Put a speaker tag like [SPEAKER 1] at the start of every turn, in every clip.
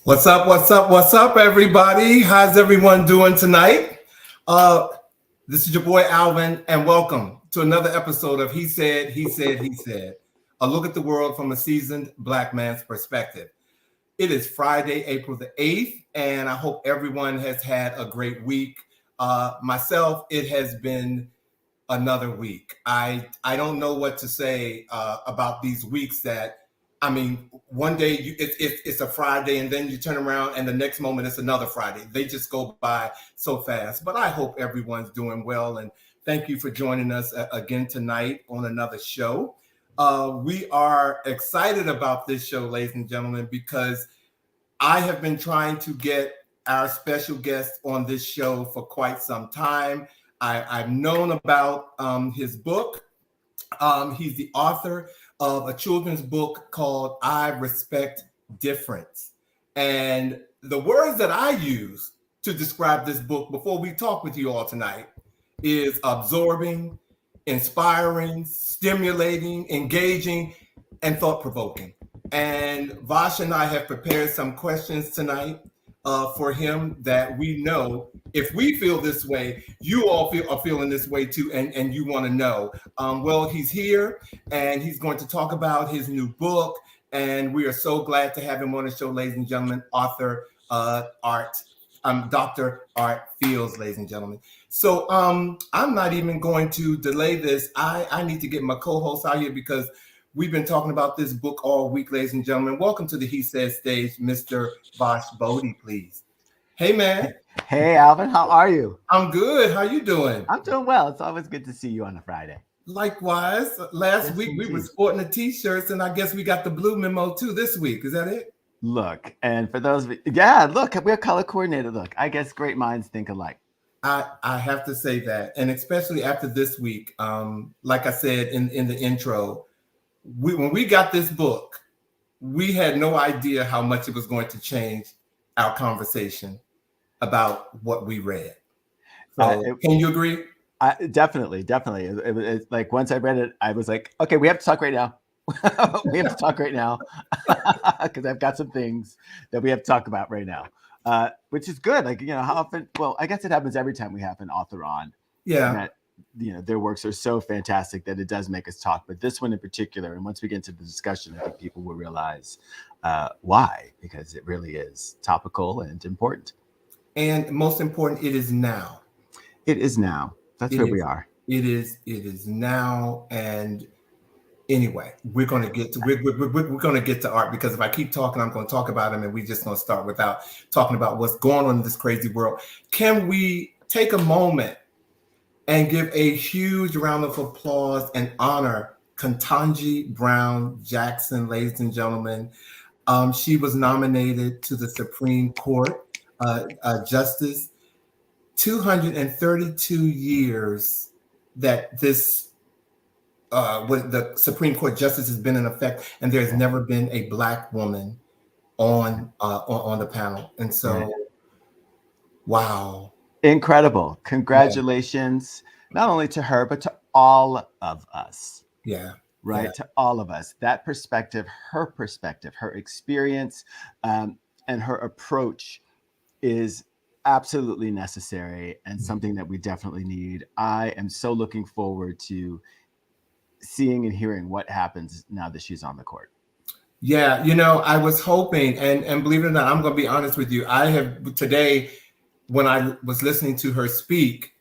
[SPEAKER 1] What's up? What's up? What's up, everybody? How's everyone doing tonight? Uh, this is your boy Alvin, and welcome to another episode of He Said, He Said, He Said, a look at the world from a seasoned Black man's perspective. It is Friday, April the 8th, and I hope everyone has had a great week. Myself, it has been another week. I don't know what to say about these weeks that I mean, one day it's a Friday, and then you turn around, and the next moment it's another Friday. They just go by so fast. But I hope everyone's doing well, and thank you for joining us again tonight on another show. We are excited about this show, ladies and gentlemen, because I have been trying to get our special guest on this show for quite some time. I've known about his book. He's the author of a children's book called I Respect Difference. And the words that I use to describe this book before we talk with you all tonight is absorbing, inspiring, stimulating, engaging, and thought-provoking. And Vash and I have prepared some questions tonight for him that we know if we feel this way, you all are feeling this way too, and you want to know. Well, he's here, and he's going to talk about his new book, and we are so glad to have him on the show, ladies and gentlemen, author Dr. Art Fields, ladies and gentlemen. So I'm not even going to delay this. I need to get my co-host out here because we've been talking about this book all week, ladies and gentlemen. Welcome to the He Said stage, Mr. Vash Bodie, please. Hey, man.
[SPEAKER 2] Hey, Alvin, how are you?
[SPEAKER 1] I'm good. How you doing?
[SPEAKER 2] I'm doing well. It's always good to see you on a Friday.
[SPEAKER 1] Likewise. Last week we were sporting the t-shirts, and I guess we got the blue memo too this week. Is that it?
[SPEAKER 2] Look, and for those of you, yeah, look, we're color coordinated. Look, I guess great minds think alike.
[SPEAKER 1] I have to say that, and especially after this week, like I said in the intro, when we got this book, we had no idea how much it was going to change our conversation about what we read. So can you agree?
[SPEAKER 2] Definitely. It's like once I read it, I was like, okay, we have to talk right now. We have to talk right now because I've got some things that we have to talk about right now, which is good. Like, how often, well, I guess it happens every time we have an author on.
[SPEAKER 1] Yeah.
[SPEAKER 2] That, their works are so fantastic that it does make us talk. But this one in particular, and once we get into the discussion, I think people will realize why, because it really is topical and important.
[SPEAKER 1] And most important, it is now.
[SPEAKER 2] It is now. That's where we are.
[SPEAKER 1] It is now. And anyway, we're going to get to we're going to get to Art, because if I keep talking, I'm going to talk about him, and we're just going to start without talking about what's going on in this crazy world. Can we take a moment and give a huge round of applause and honor Ketanji Brown Jackson, ladies and gentlemen? She was nominated to the Supreme Court Justice. 232 years that this the Supreme Court justice has been in effect, and there's never been a Black woman on the panel. And so, wow.
[SPEAKER 2] Incredible. Congratulations, not only to her, but to all of us.
[SPEAKER 1] Yeah.
[SPEAKER 2] Right.
[SPEAKER 1] Yeah.
[SPEAKER 2] To all of us. That perspective, her experience, and her approach is absolutely necessary and something that we definitely need. I am so looking forward to seeing and hearing what happens now that she's on the court.
[SPEAKER 1] Yeah. I was hoping, and believe it or not, I'm going to be honest with you. I have today, when I was listening to her speak,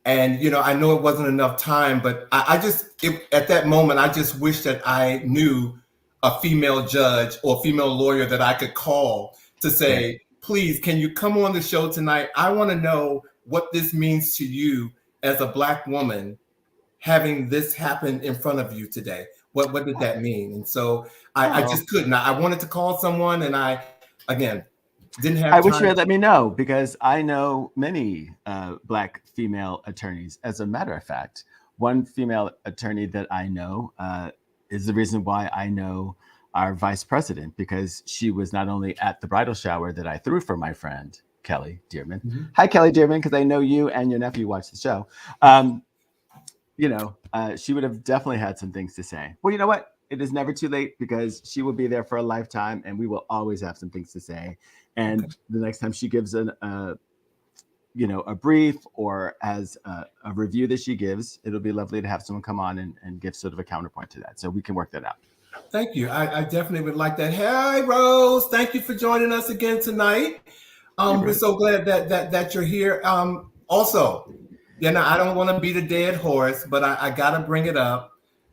[SPEAKER 1] and, I know it wasn't enough time, but at that moment, I just wish that I knew a female judge or female lawyer that I could call to say, please, can you come on the show tonight? I want to know what this means to you as a Black woman, having this happen in front of you today. What did that mean? And so I just couldn't. I wanted to call someone, and I, again, didn't have time.
[SPEAKER 2] I wish you had let me know, because I know many Black female attorneys. As a matter of fact, one female attorney that I know is the reason why I know our vice president, because she was not only at the bridal shower that I threw for my friend, Kelly Dearman. Mm-hmm. Hi, Kelly Dearman, because I know you and your nephew watch the show. She would have definitely had some things to say. Well, you know what? it is never too late because she will be there for a lifetime, and we will always have some things to say. And the next time she gives a brief or as a review that she gives, it'll be lovely to have someone come on and give sort of a counterpoint to that. So we can work that out.
[SPEAKER 1] Thank you. I definitely would like that. Hey, Rose, thank you for joining us again tonight. We're so glad that you're here. Also, I don't want to beat a dead horse, but I got to bring it up.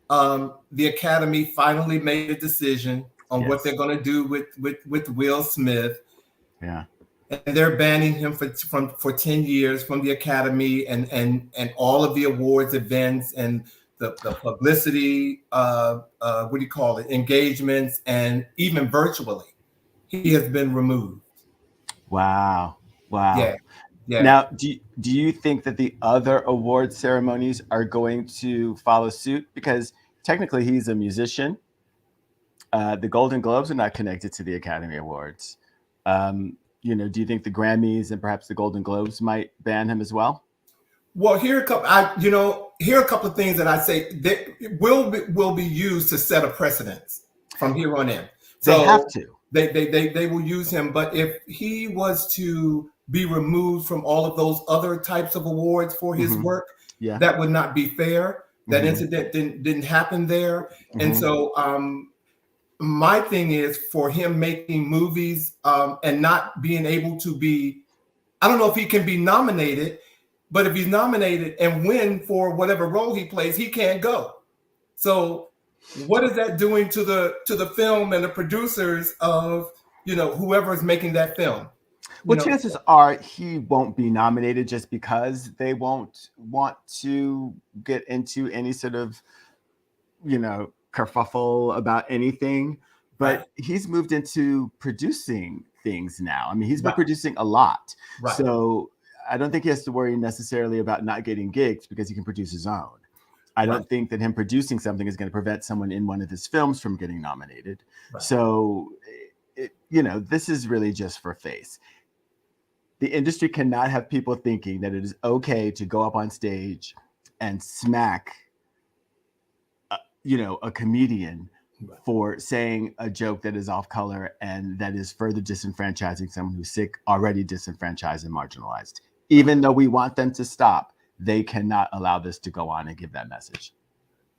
[SPEAKER 1] The Academy finally made a decision on what they're going to do with Will Smith.
[SPEAKER 2] Yeah.
[SPEAKER 1] And they're banning him for 10 years from the Academy and all of the awards events and the publicity, engagements, and even virtually, he has been removed.
[SPEAKER 2] Wow.
[SPEAKER 1] Yeah.
[SPEAKER 2] Now, do you think that the other award ceremonies are going to follow suit? Because technically he's a musician. The Golden Globes are not connected to the Academy Awards. Do you think the Grammys and perhaps the Golden Globes might ban him as well?
[SPEAKER 1] Well, here are a couple of things that I say that will be used to set a precedence from here on in. So
[SPEAKER 2] they have to.
[SPEAKER 1] They will use him, but if he was to be removed from all of those other types of awards for his work, that would not be fair. That incident didn't happen there, and so my thing is for him making movies and not being able to be. I don't know if he can be nominated. But if he's nominated and win for whatever role he plays, he can't go. So what is that doing to the film and the producers of, whoever is making that film?
[SPEAKER 2] Well, chances are he won't be nominated just because they won't want to get into any sort of, kerfuffle about anything. But he's moved into producing things now. I mean, he's been producing a lot.
[SPEAKER 1] Right.
[SPEAKER 2] So I don't think he has to worry necessarily about not getting gigs because he can produce his own. I don't think that him producing something is going to prevent someone in one of his films from getting nominated. Right. So, this is really just for face. The industry cannot have people thinking that it is okay to go up on stage and smack, a comedian for saying a joke that is off color and that is further disenfranchising someone who's sick, already disenfranchised and marginalized. Even though we want them to stop, they cannot allow this to go on and give that message.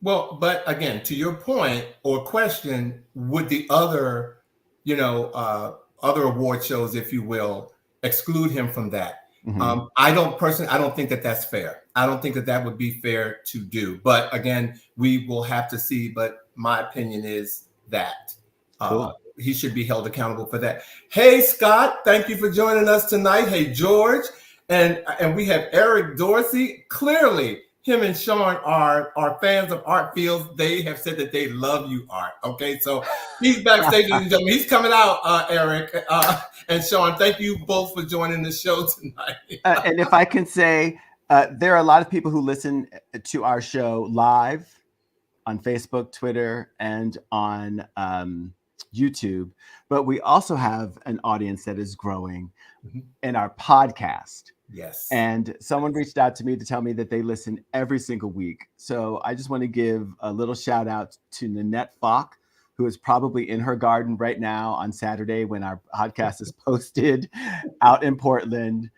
[SPEAKER 1] Well, but again, to your point or question, would the other, other award shows, if you will, exclude him from that? I don't think that that's fair. I don't think that would be fair to do. But again, we will have to see. But my opinion is that he should be held accountable for that. Hey, Scott, thank you for joining us tonight. Hey, George. And we have Eric Dorsey. Clearly, him and Sean are fans of Art Fields. They have said that they love you, Art. Okay, so he's backstage, ladies and gentlemen. He's coming out, Eric and Sean. Thank you both for joining the show tonight.
[SPEAKER 2] And if I can say, there are a lot of people who listen to our show live on Facebook, Twitter, and on YouTube. But we also have an audience that is growing in our podcast.
[SPEAKER 1] Yes.
[SPEAKER 2] And someone reached out to me to tell me that they listen every single week. So I just want to give a little shout out to Nanette Falk, who is probably in her garden right now on Saturday when our podcast is posted out in Portland,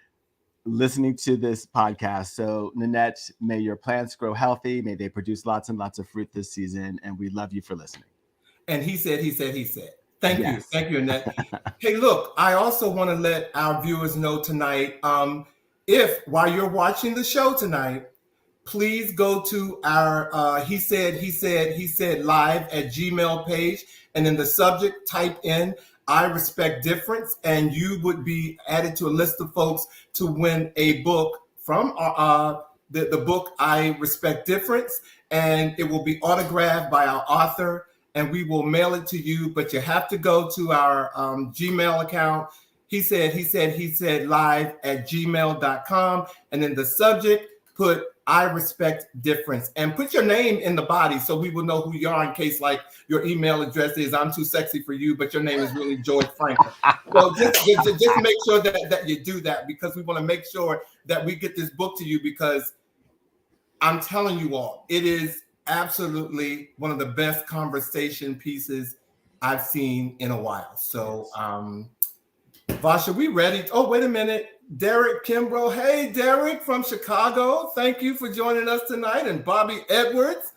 [SPEAKER 2] listening to this podcast. So Nanette, may your plants grow healthy. May they produce lots and lots of fruit this season. And we love you for listening.
[SPEAKER 1] And he said. Thank you. Thank you, Annette. Hey, look, I also want to let our viewers know tonight, if while you're watching the show tonight, please go to our he said live at Gmail page, and in the subject type in I respect difference, and you would be added to a list of folks to win a book from the book I Respect Difference, and it will be autographed by our author, and we will mail it to you. But you have to go to our Gmail account. He said live at gmail.com, and in the subject put I respect difference, and put your name in the body so we will know who you are, in case like your email address is I'm too sexy for you, but your name is really George Franklin. So just make sure that you do that, because we want to make sure that we get this book to you, because I'm telling you all, it is absolutely one of the best conversation pieces I've seen in a while. So, Vash, are we ready? Oh, wait a minute. Derek Kimbrough. Hey, Derek from Chicago. Thank you for joining us tonight. And Bobby Edwards.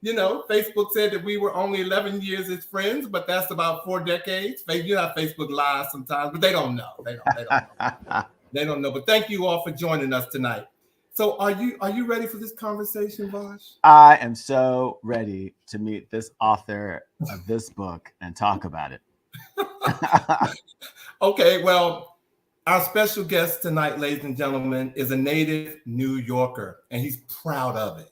[SPEAKER 1] You know, Facebook said that we were only 11 years as friends, but that's about 4 decades. You know, Facebook lies sometimes, but they don't know. They don't know. They don't know. But thank you all for joining us tonight. So are you ready for this conversation, Vash?
[SPEAKER 2] I am so ready to meet this author of this book and talk about it.
[SPEAKER 1] Okay, well, our special guest tonight, ladies and gentlemen, is a native New Yorker, and he's proud of it.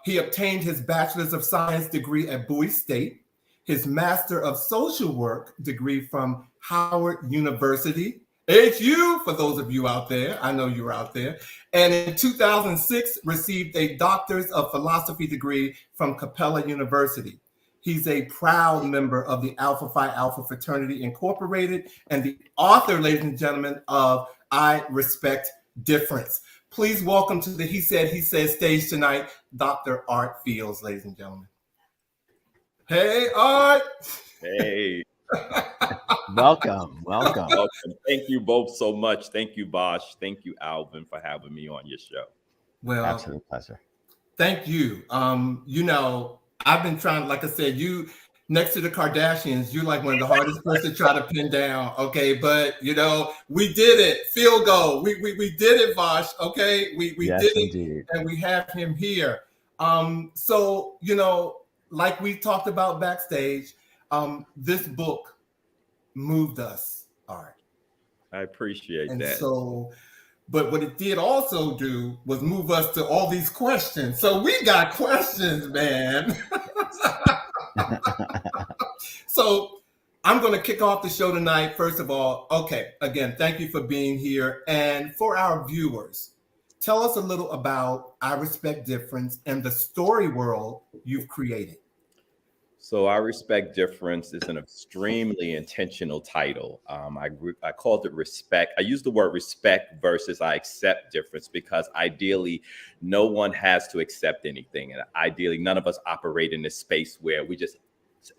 [SPEAKER 1] He obtained his Bachelor's of Science degree at Bowie State, his Master of Social Work degree from Howard University, HU, for those of you out there. I know you're out there. And in 2006, received a Doctor's of Philosophy degree from Capella University. He's a proud member of the Alpha Phi Alpha Fraternity Incorporated and the author, ladies and gentlemen, of I Respect Difference. Please welcome to the He Said stage tonight, Dr. Art Fields, ladies and gentlemen. Hey, Art.
[SPEAKER 3] Hey.
[SPEAKER 2] Welcome.
[SPEAKER 3] Thank you both so much. Thank you, Bosch. Thank you, Alvin, for having me on your show.
[SPEAKER 1] Well,
[SPEAKER 2] absolute pleasure.
[SPEAKER 1] Thank you. You know, I've been trying, like I said, you next to the Kardashians, you're like one of the hardest person to try to pin down. Okay, but you know, we did it. Field goal. We did it, Vosh. Okay, we
[SPEAKER 2] yes,
[SPEAKER 1] did
[SPEAKER 2] indeed.
[SPEAKER 1] it, and we have him here. So you know, like we talked about backstage, this book moved us, Art.
[SPEAKER 3] I appreciate
[SPEAKER 1] and
[SPEAKER 3] that.
[SPEAKER 1] So, but what it did also do was move us to all these questions. So we got questions, man. So I'm going to kick off the show tonight. First of all, okay, again, thank you for being here. And for our viewers, tell us a little about I Respect Difference and the story world you've created.
[SPEAKER 3] So I Respect Difference is an extremely intentional title. I called it respect. I use the word respect versus I accept difference because ideally no one has to accept anything. And ideally none of us operate in this space where we just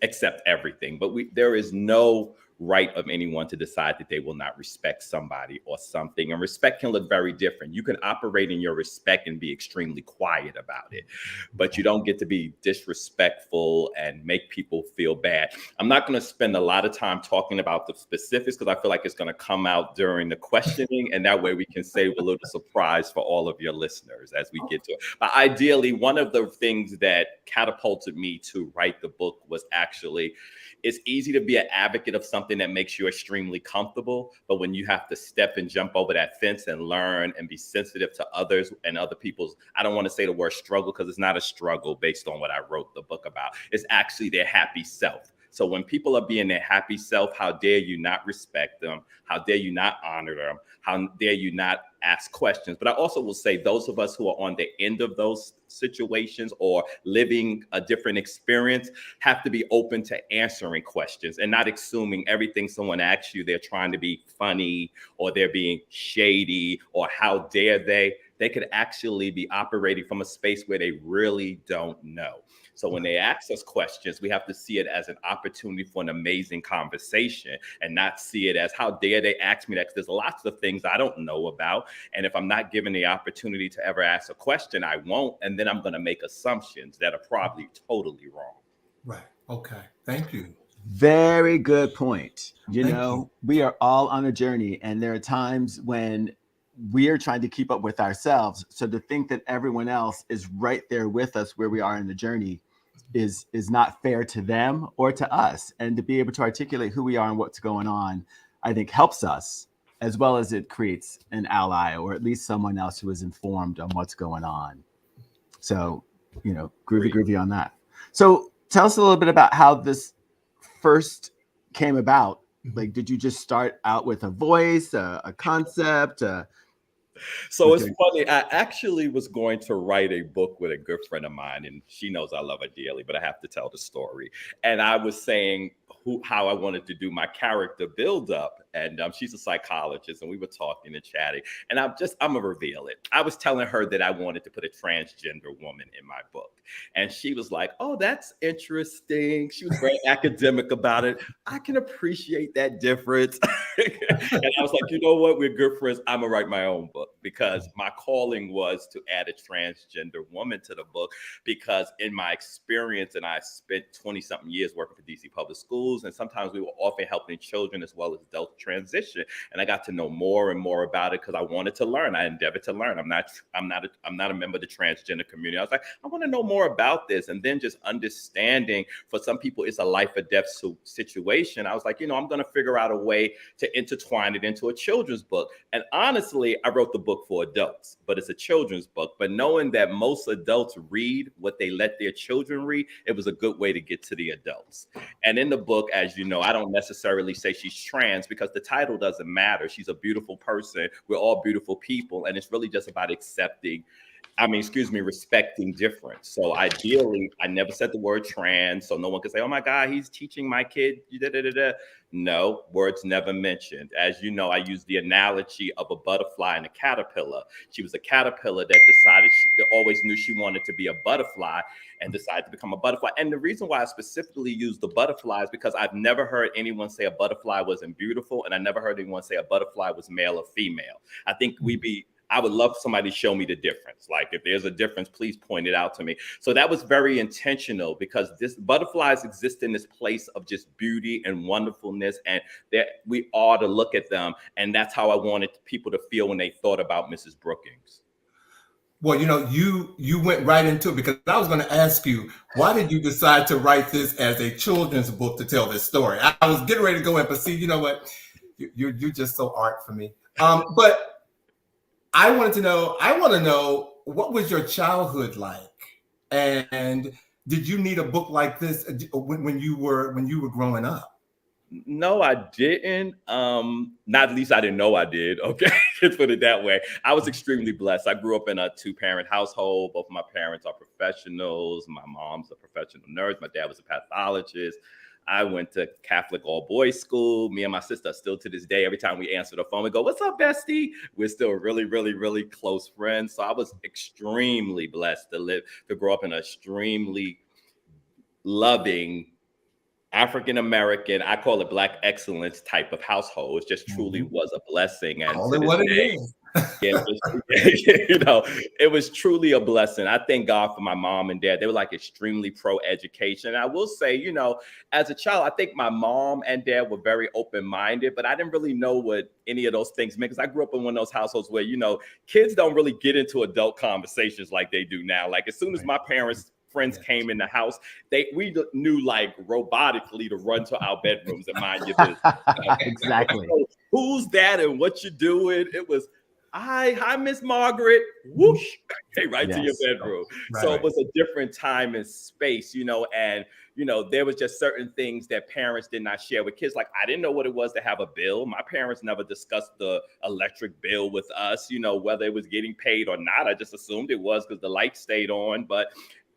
[SPEAKER 3] accept everything. But there is no right of anyone to decide that they will not respect somebody or something. And respect can look very different. You can operate in your respect and be extremely quiet about it, but you don't get to be disrespectful and make people feel bad. I'm not going to spend a lot of time talking about the specifics because I feel like it's going to come out during the questioning, and that way we can save a little surprise for all of your listeners as we get to it. But ideally, one of the things that catapulted me to write the book was actually, it's easy to be an advocate of something that makes you extremely comfortable, but when you have to step and jump over that fence and learn and be sensitive to others and other people's, I don't want to say the word struggle because it's not a struggle based on what I wrote the book about. It's actually their happy self. So when people are being their happy self, how dare you not respect them? How dare you not honor them? How dare you not ask questions? But I also will say those of us who are on the end of those situations or living a different experience have to be open to answering questions and not assuming everything someone asks you, they're trying to be funny or they're being shady or how dare they? They could actually be operating from a space where they really don't know. So when they ask us questions, we have to see it as an opportunity for an amazing conversation and not see it as how dare they ask me that, because there's lots of things I don't know about. And if I'm not given the opportunity to ever ask a question, I won't. And then I'm going to make assumptions that are probably totally wrong.
[SPEAKER 1] Right. Okay. Thank you.
[SPEAKER 2] Very good point. You know, we are all on a journey, and there are times when we are trying to keep up with ourselves. So to think that everyone else is right there with us where we are in the journey is not fair to them or to us. And to be able to articulate who we are and what's going on, I think helps us, as well as it creates an ally or at least someone else who is informed on what's going on. So, you know, groovy on that. So tell us a little bit about how this first came about. Like, did you just start out with a voice, a concept?
[SPEAKER 3] So it's funny. I actually was going to write a book with a good friend of mine, and she knows I love her dearly, but I have to tell the story. And I was saying how I wanted to do my character build up. And she's a psychologist, and we were talking and chatting. And I'm gonna reveal it. I was telling her that I wanted to put a transgender woman in my book. And she was like, oh, that's interesting. She was very academic about it. I can appreciate that difference. And I was like, you know what? We're good friends. I'm gonna write my own book, because my calling was to add a transgender woman to the book, because in my experience, and I spent 20 something years working for DC public schools, and sometimes we were often helping children as well as adults transition. And I got to know more and more about it because I wanted to learn. I endeavored to learn. I'm not a member of the transgender community. I was like, I want to know more about this. And then just understanding, for some people it's a life or death situation. I was like, I'm going to figure out a way to intertwine it into a children's book. And honestly, I wrote the book for adults, but it's a children's book. But knowing that most adults read what they let their children read, it was a good way to get to the adults. And in the book, as you know, I don't necessarily say she's trans, because the title doesn't matter. She's a beautiful person. We're all beautiful people. And it's really just about respecting difference. So ideally, I never said the word trans, so no one could say, oh my God, he's teaching my kid. No, words never mentioned. As you know, I use the analogy of a butterfly and a caterpillar. She was a caterpillar that decided she always knew she wanted to be a butterfly and decided to become a butterfly. And the reason why I specifically use the butterfly is because I've never heard anyone say a butterfly wasn't beautiful, and I never heard anyone say a butterfly was male or female. I think I would love somebody to show me the difference. Like, if there's a difference, please point it out to me. So that was very intentional, because butterflies exist in this place of just beauty and wonderfulness, and that we ought to look at them. And that's how I wanted people to feel when they thought about Mrs. Brookings.
[SPEAKER 1] Well, you went right into it, because I was going to ask you, why did you decide to write this as a children's book to tell this story? I was getting ready to go in, but see, you know what? You're just so art for me. But I want to know, what was your childhood like? And did you need a book like this when you were growing up?
[SPEAKER 3] No, I didn't. Not at least I didn't know I did. Okay, let's put it that way. I was extremely blessed. I grew up in a 2-parent household. Both of my parents are professionals. My mom's a professional nurse. My dad was a pathologist. I went to Catholic all-boys school. Me and my sister still to this day, every time we answer the phone, we go, what's up, bestie? We're still really, really, really close friends. So I was extremely blessed to grow up in an extremely loving African-American, I call it Black excellence type of household. It just truly was a blessing. And
[SPEAKER 1] call it what it is.
[SPEAKER 3] It was truly a blessing. I thank God for my mom and dad. They were like extremely pro-education. And I will say, as a child, I think my mom and dad were very open-minded, but I didn't really know what any of those things meant, because I grew up in one of those households where, kids don't really get into adult conversations like they do now. Like, as soon as my friends came in the house, we knew like robotically to run to our bedrooms and mind your business.
[SPEAKER 2] Exactly.
[SPEAKER 3] So, who's that and what you doing? It was, hi, Miss Margaret. Whoosh, to your bedroom. Right. So it was a different time and space, and there was just certain things that parents did not share with kids. Like, I didn't know what it was to have a bill. My parents never discussed the electric bill with us, whether it was getting paid or not. I just assumed it was because the light stayed on, but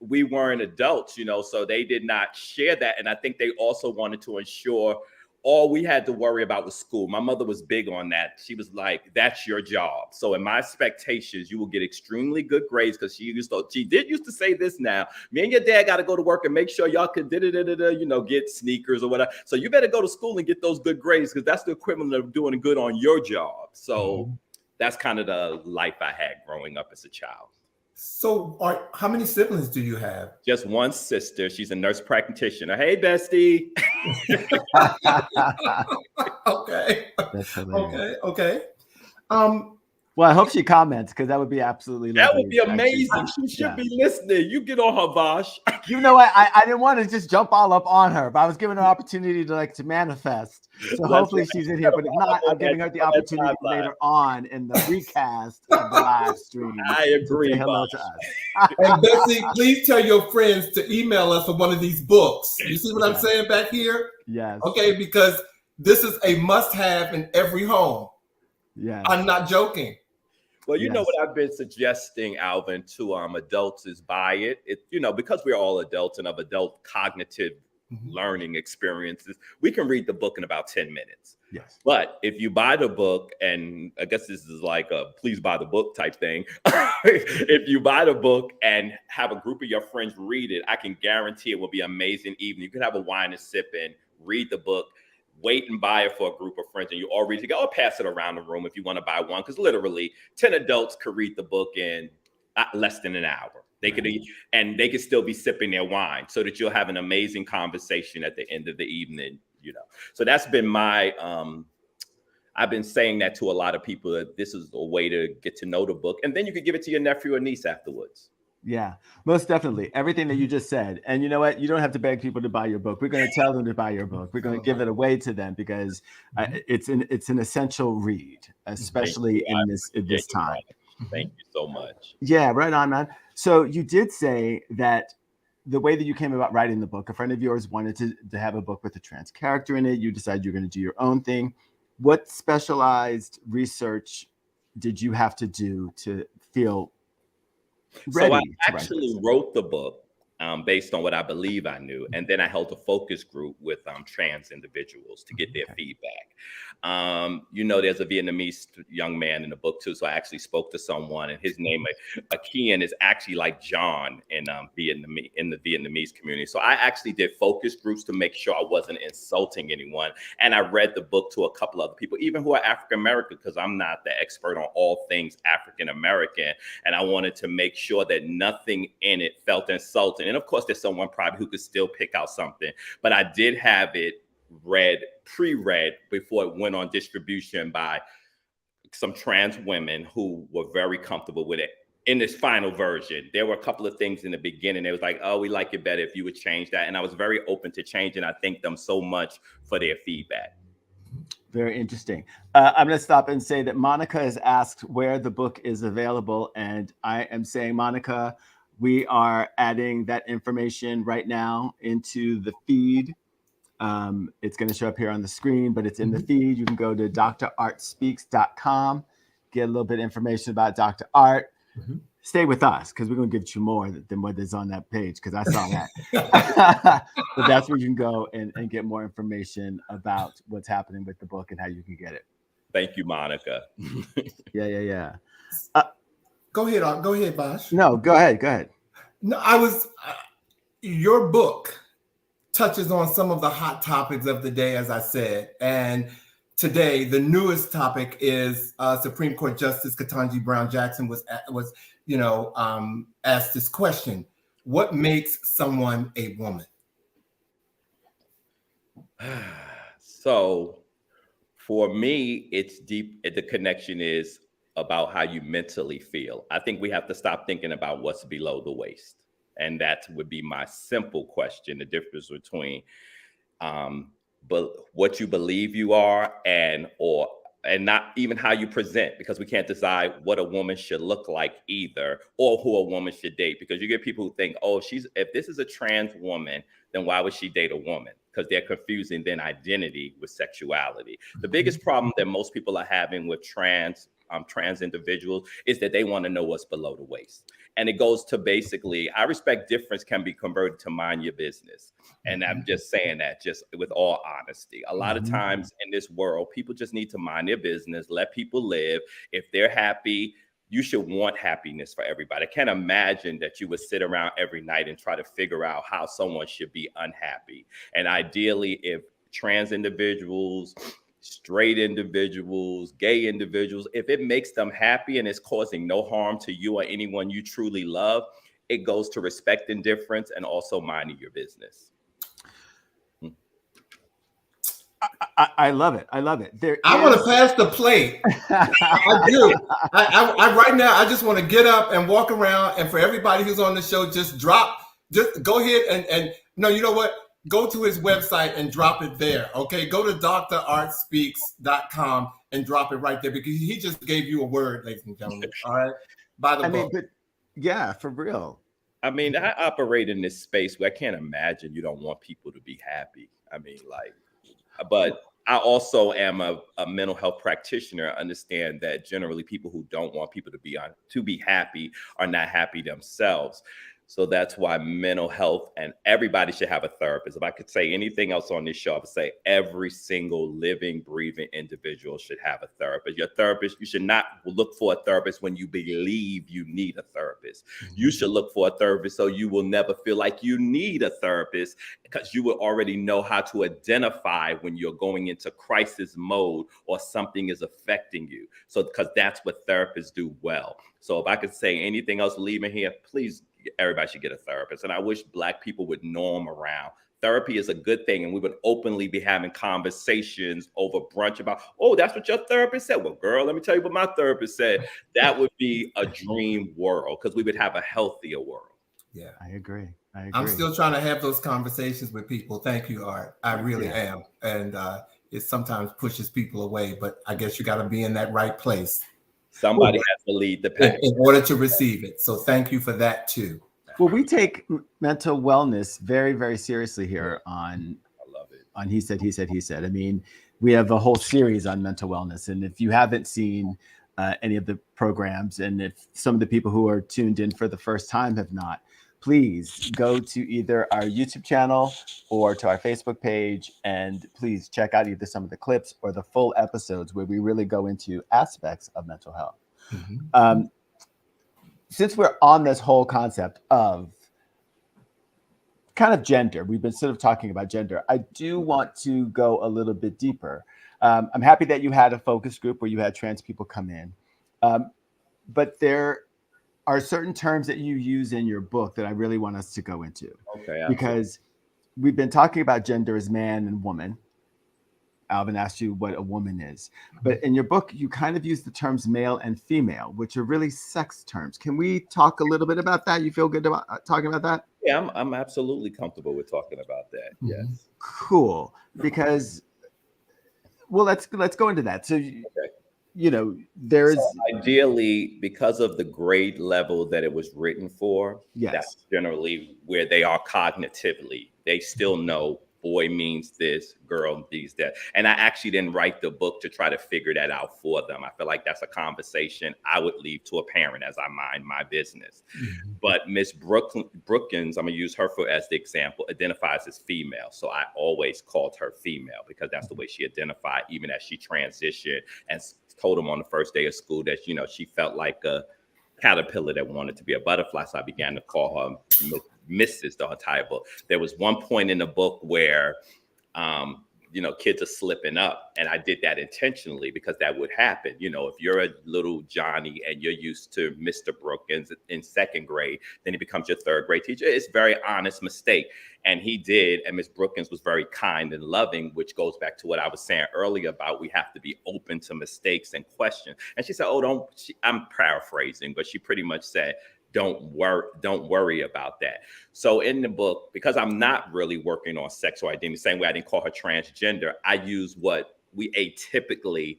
[SPEAKER 3] we weren't adults, so they did not share that. And I think they also wanted to ensure all we had to worry about was school. My mother was big on that. She was like, that's your job. So in my expectations, you will get extremely good grades, because she used to say this now, me and your dad got to go to work and make sure y'all could get sneakers or whatever. So you better go to school and get those good grades, because that's the equivalent of doing good on your job. So that's kind of the life I had growing up as a child.
[SPEAKER 1] So how many siblings do you have?
[SPEAKER 3] Just one sister. She's a nurse practitioner. Hey, bestie.
[SPEAKER 1] Okay.
[SPEAKER 2] Well, I hope she comments, because that would be absolutely lovely.
[SPEAKER 3] That would be amazing. She should be listening. You get on her, Vosh.
[SPEAKER 2] You know what? I didn't want to just jump all up on her, but I was giving her an opportunity to manifest. So hopefully she's in here. But if not, I'm giving her the opportunity later on in the recast of the live stream.
[SPEAKER 3] I agree.
[SPEAKER 2] To say hello to us.
[SPEAKER 1] And Betsy, please tell your friends to email us for one of these books. You see what I'm saying back here?
[SPEAKER 2] Yes.
[SPEAKER 1] Okay, because this is a must-have in every home.
[SPEAKER 2] Yeah.
[SPEAKER 1] I'm not joking.
[SPEAKER 3] Well, you know
[SPEAKER 2] Yes.
[SPEAKER 3] what I've been suggesting, Alvin, to adults is buy it. Because we're all adults and of adult cognitive learning experiences, we can read the book in about 10 minutes.
[SPEAKER 2] Yes.
[SPEAKER 3] But if you buy the book, and I guess this is like a please buy the book type thing. If you buy the book and have a group of your friends read it, I can guarantee it will be an amazing evening. You can have a wine and sip and read the book, wait and buy it for a group of friends, and you all read together, or pass it around the room if you want to buy one, because literally 10 adults could read the book in less than an hour. They could eat, and they could still be sipping their wine, so that you'll have an amazing conversation at the end of the evening. So that's been my I've been saying that to a lot of people, that this is a way to get to know the book, and then you could give it to your nephew or niece afterwards.
[SPEAKER 2] Yeah, most definitely. Everything that you just said. And you know what? You don't have to beg people to buy your book. We're going to tell them to buy your book. We're going to give it away to them, because it's an essential read, especially in this time.
[SPEAKER 3] Thank you so much.
[SPEAKER 2] Yeah, right on, man. So you did say that the way that you came about writing the book, a friend of yours wanted to have a book with a trans character in it. You decided you're going to do your own thing. What specialized research did you have to do to feel ready?
[SPEAKER 3] So I actually wrote the book based on what I believe I knew. And then I held a focus group with trans individuals to get their feedback. There's a Vietnamese young man in the book too. So I actually spoke to someone, and his name, Hakeem, is actually like John in the Vietnamese community. So I actually did focus groups to make sure I wasn't insulting anyone. And I read the book to a couple other people, even who are African-American, because I'm not the expert on all things African-American. And I wanted to make sure that nothing in it felt insulting. And of course, there's someone probably who could still pick out something, but I did have it pre-read before it went on distribution by some trans women who were very comfortable with it. In this final version, there were a couple of things in the beginning. It was like, oh, we like it better if you would change that. And I was very open to changing. I thank them so much for their feedback.
[SPEAKER 2] Very interesting. I'm going to stop and say that Monica has asked where the book is available. And I am saying, Monica, we are adding that information right now into the feed. It's going to show up here on the screen, but it's in the feed. You can go to drartspeaks.com, get a little bit of information about Dr. Art. Stay with us, because we're going to give you more than what is on that page, because I saw that. But that's where you can go and get more information about what's happening with the book and how you can get it.
[SPEAKER 3] Thank you, Monica.
[SPEAKER 2] Yeah.
[SPEAKER 1] Go ahead, Bosh.
[SPEAKER 2] No, go ahead.
[SPEAKER 1] No, your book touches on some of the hot topics of the day, as I said. And today, the newest topic is Supreme Court Justice Ketanji Brown Jackson was asked this question: what makes someone a woman?
[SPEAKER 3] So for me, it's deep. The connection is about how you mentally feel. I think we have to stop thinking about what's below the waist. And that would be my simple question: the difference between but what you believe you are and not even how you present, because we can't decide what a woman should look like either, or who a woman should date, because you get people who think, oh, if this is a trans woman, then why would she date a woman? Because they're confusing then identity with sexuality. The biggest problem that most people are having with trans individuals is that they want to know what's below the waist. And it goes to basically, I respect difference can be converted to mind your business. And I'm just saying that just with all honesty. A lot of times in this world, people just need to mind their business, let people live. If they're happy, you should want happiness for everybody. I can't imagine that you would sit around every night and try to figure out how someone should be unhappy. And ideally, if trans individuals, straight individuals, gay individuals, if it makes them happy and it's causing no harm to you or anyone you truly love, it goes to respecting difference and also minding your business.
[SPEAKER 2] I love it. I
[SPEAKER 1] want to pass the plate. I do. I right now, I just want to get up and walk around, and for everybody who's on the show, just go ahead and no, you know what? Go to his website and drop it there. Okay. Go to drartspeaks.com and drop it right there, because he just gave you a word, ladies and gentlemen. All right. By the book.
[SPEAKER 2] But yeah, for real.
[SPEAKER 3] I mean, I operate in this space where I can't imagine you don't want people to be happy. I mean, but I also am a mental health practitioner. I understand that generally people who don't want people to be happy are not happy themselves. So that's why mental health and everybody should have a therapist. If I could say anything else on this show, I would say every single living, breathing individual should have a therapist. Your therapist, you should not look for a therapist when you believe you need a therapist. You should look for a therapist so you will never feel like you need a therapist, because you will already know how to identify when you're going into crisis mode or something is affecting you. So, because that's what therapists do well. So if I could say anything else leaving here, please, everybody should get a therapist. And I wish Black people would know them around. Therapy is a good thing, and we would openly be having conversations over brunch about, oh, that's what your therapist said. Well, girl, let me tell you what my therapist said. That would be a dream world, because we would have a healthier world.
[SPEAKER 1] Yeah,
[SPEAKER 2] I agree.
[SPEAKER 1] I'm still trying to have those conversations with people. Thank you, Art. I really am. And it sometimes pushes people away, but I guess you got to be in that right place.
[SPEAKER 3] Somebody has to lead the pack
[SPEAKER 1] in order to receive it. So thank you for that too.
[SPEAKER 2] Well, we take mental wellness very, very seriously here on
[SPEAKER 3] I love it.
[SPEAKER 2] On He Said, He Said, He Said. I mean, we have a whole series on mental wellness. And if you haven't seen any of the programs, and if some of the people who are tuned in for the first time have not, please go to either our YouTube channel or to our Facebook page, and please check out either some of the clips or the full episodes where we really go into aspects of mental health. Mm-hmm. Since we're on this whole concept of kind of gender, we've been sort of talking about gender, I do want to go a little bit deeper. I'm happy that you had a focus group where you had trans people come in, but there are certain terms that you use in your book that I really want us to go into.
[SPEAKER 3] Okay.
[SPEAKER 2] Because we've been talking about gender as man and woman. Alvin asked you what a woman is, but in your book, you kind of use the terms male and female, which are really sex terms. Can we talk a little bit about that? You feel good about talking about that?
[SPEAKER 3] Yeah, I'm absolutely comfortable with talking about that. Yes.
[SPEAKER 2] Cool. Because, well, let's go into that. So, you know, there's
[SPEAKER 3] ideally, because of the grade level that it was written for, that's generally where they are cognitively. They still know boy means this, girl means that. And I actually didn't write the book to try to figure that out for them. I feel like that's a conversation I would leave to a parent as I mind my business. Mm-hmm. But Miss Brookings, I'm going to use her as the example, identifies as female. So I always called her female because that's the way she identified, even as she transitioned and told them on the first day of school that, you know, she felt like a caterpillar that wanted to be a butterfly. So I began to call her Mrs. the entire book. There was one point in the book where, you know, kids are slipping up, and I did that intentionally because that would happen. You know, if you're a little Johnny and you're used to Mr. Brookings in second grade, then he becomes your third grade teacher. It's a very honest mistake. And he did. And Miss Brookings was very kind and loving, which goes back to what I was saying earlier about we have to be open to mistakes and questions. And she said, oh, I'm paraphrasing, but she pretty much said, don't worry about that. So in the book, because I'm not really working on sexual identity, same way I didn't call her transgender, I use what who atypically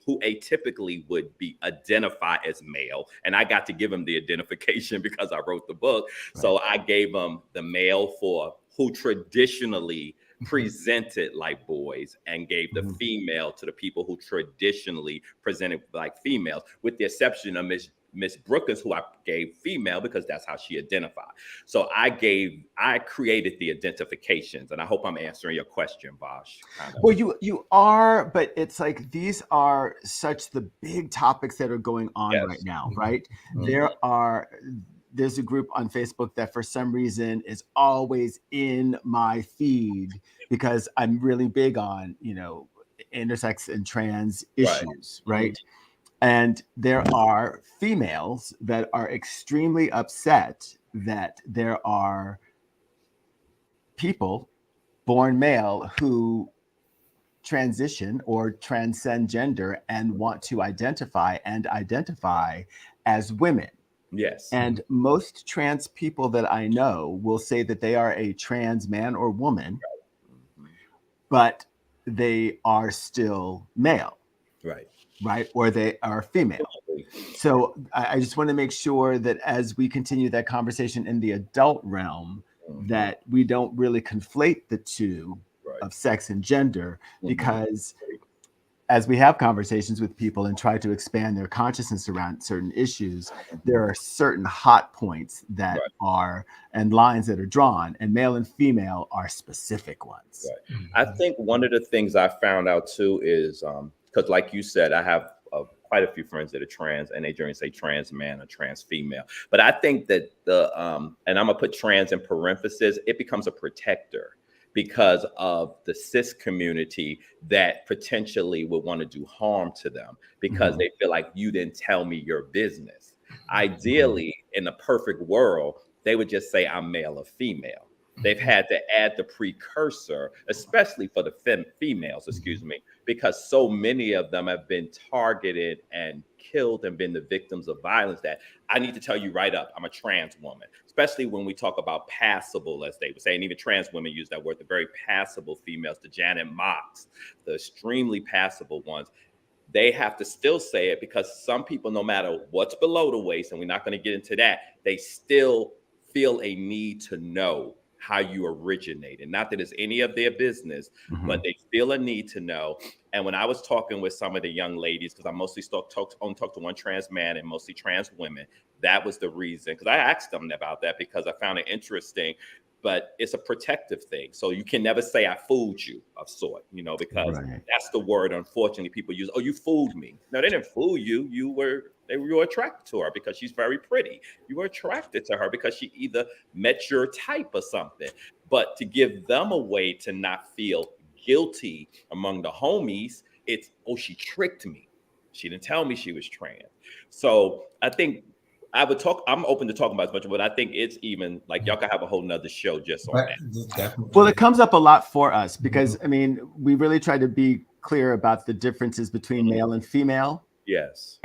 [SPEAKER 3] would be identified as male. And I got to give him the identification because I wrote the book. Right. So I gave him the male for who traditionally presented like boys, and gave the female to the people who traditionally presented like females, with the exception of Miss Brookings, who I gave female because that's how she identified. So I created the identifications, and I hope I'm answering your question, Bosch.
[SPEAKER 2] Well, you are, but it's like these are such the big topics that are going on right now, right? Mm-hmm. There's a group on Facebook that for some reason is always in my feed because I'm really big on, you know, intersex and trans issues, right? And there are females that are extremely upset that there are people born male who transition or transcend gender and want to identify as women.
[SPEAKER 3] Yes.
[SPEAKER 2] And most trans people that I know will say that they are a trans man or woman, but they are still male. Right. Or they are female. So I just want to make sure that as we continue that conversation in the adult realm, that we don't really conflate the two of sex and gender, because as we have conversations with people and try to expand their consciousness around certain issues, there are certain hot points that are and lines that are drawn, and male and female are specific ones.
[SPEAKER 3] Right. I think one of the things I found out too is because, like you said, I have quite a few friends that are trans, and they generally say trans man or trans female. But I think that and I'm gonna put trans in parentheses, it becomes a protector because of the cis community that potentially would want to do harm to them because they feel like you didn't tell me your business. Ideally, in a perfect world, they would just say I'm male or female. They've had to add the precursor, especially for the females, because so many of them have been targeted and killed and been the victims of violence that I need to tell you right up, I'm a trans woman, especially when we talk about passable, as they would say, and even trans women use that word, the very passable females, the Janet Mocks, the extremely passable ones. They have to still say it because some people, no matter what's below the waist, and we're not going to get into that, they still feel a need to know how you originated. Not that it's any of their business, but they feel a need to know. And when I was talking with some of the young ladies, because I mostly only talk to one trans man and mostly trans women, that was the reason. Because I asked them about that because I found it interesting. But it's a protective thing. So you can never say I fooled you of sort, because that's the word, unfortunately, people use. Oh, you fooled me. No, they didn't fool you. You were attracted to her because she's very pretty. You were attracted to her because she either met your type or something. But to give them a way to not feel guilty among the homies, it's, oh, she tricked me. She didn't tell me she was trans. So I think I'm open to talking about as much, but I think it's even like y'all can have a whole nother show just on that.
[SPEAKER 2] Well, it comes up a lot for us because I mean, we really try to be clear about the differences between male and female,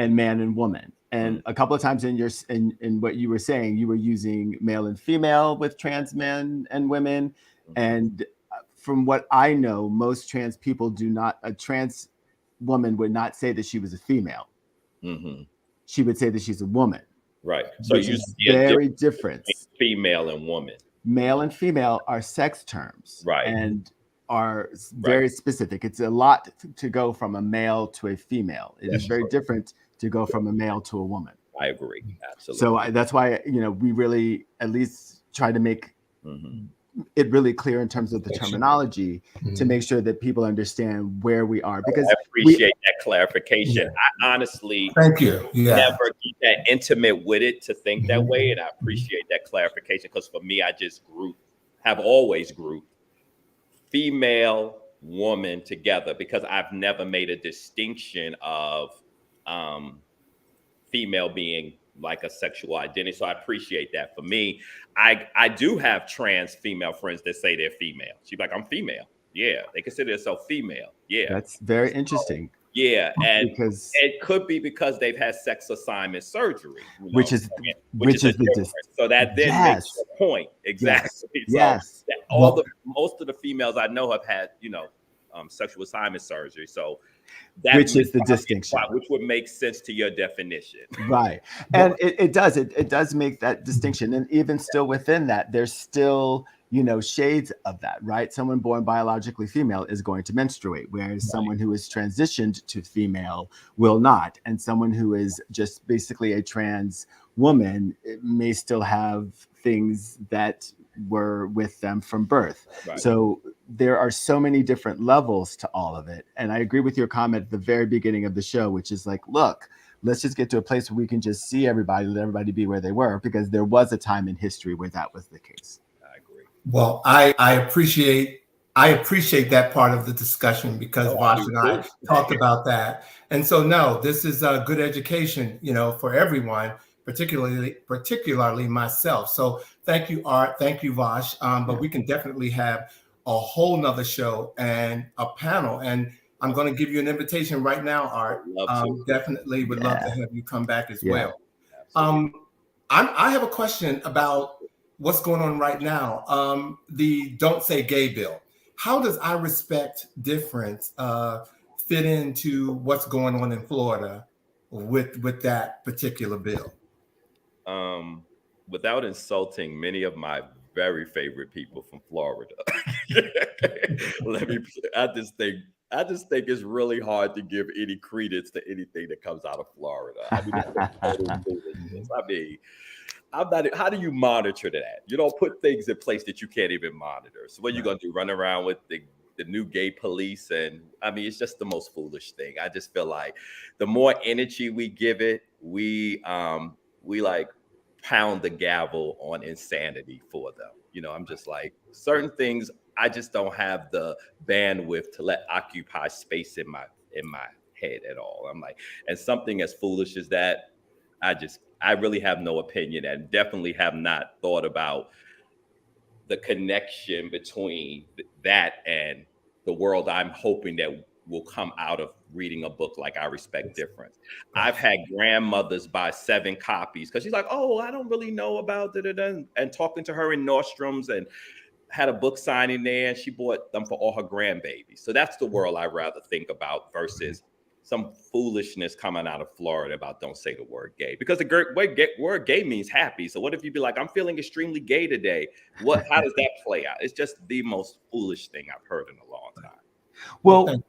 [SPEAKER 2] and man and woman. And a couple of times in what you were saying, you were using male and female with trans men and women. And from what I know, most trans people a trans woman would not say that she was a female. She would say that she's a woman.
[SPEAKER 3] Right. So you see
[SPEAKER 2] very different.
[SPEAKER 3] Female and woman.
[SPEAKER 2] Male and female are sex terms.
[SPEAKER 3] Right.
[SPEAKER 2] And are very specific. It's a lot to go from a male to a female. It is very different to go from a male to a woman.
[SPEAKER 3] I agree. Absolutely.
[SPEAKER 2] So that's why, we really at least try to make it really clear in terms of the terminology to make sure that people understand where we are. Because
[SPEAKER 3] I appreciate that clarification. I honestly never get that intimate with it to think that way. And I appreciate that clarification because for me, I just have always grouped female, woman together because I've never made a distinction of female being like a sexual identity. So I appreciate that. For me, I do have trans female friends that say they're female. She's like, I'm female. Yeah. They consider themselves female. Yeah.
[SPEAKER 2] That's very interesting.
[SPEAKER 3] Yeah. And because it could be because they've had sex assignment surgery,
[SPEAKER 2] which is the difference.
[SPEAKER 3] So that then makes the point. Exactly.
[SPEAKER 2] Yes.
[SPEAKER 3] So most of the females I know have had, sexual assignment surgery. So
[SPEAKER 2] which is the distinction,
[SPEAKER 3] which would make sense to your definition.
[SPEAKER 2] Right. And it does make that distinction. And even still within that, there's still, shades of that, right? Someone born biologically female is going to menstruate, whereas someone who is transitioned to female will not. And someone who is just basically a trans woman may still have things that were with them from birth. Right. So there are so many different levels to all of it. And I agree with your comment at the very beginning of the show, which is like, look, let's just get to a place where we can just see everybody, let everybody be where they were, because there was a time in history where that was the case.
[SPEAKER 3] I agree.
[SPEAKER 1] Well, I appreciate that part of the discussion because Vosh and I talked about that. And so, no, this is a good education, for everyone, particularly myself. So thank you, Art. Thank you, Vosh. But we can definitely have a whole nother show and a panel. And I'm going to give you an invitation right now, Art. Definitely would love to have you come back as well. I have a question about what's going on right now. The Don't Say Gay bill. How does I respect difference fit into what's going on in Florida with that particular bill?
[SPEAKER 3] Without insulting many of my very favorite people from Florida, I just think I just think it's really hard to give any credence to anything that comes out of Florida. I mean, it's total foolishness. I mean, I'm not. How do you monitor that? You don't put things in place that you can't even monitor. So what are you gonna do? Run around with the new gay police? And I mean, it's just the most foolish thing. I just feel like the more energy we give it, we like pound the gavel on insanity for them. You know, I'm just like certain things. I just don't have the bandwidth to let occupy space in my head at all. I'm like, and something as foolish as that, I really have no opinion and definitely have not thought about the connection between that and the world I'm hoping that will come out of reading a book like I Respect Difference. I've had grandmothers buy 7 copies because she's like, oh, I don't really know about da-da-da, and talking to her in Nordstrom's and had a book signing there, and she bought them for all her grandbabies. So that's the world I'd rather think about versus some foolishness coming out of Florida about don't say the word gay, because the word gay means happy. So what if you be like, I'm feeling extremely gay today? How does that play out? It's just the most foolish thing I've heard in a long time.
[SPEAKER 2] Well,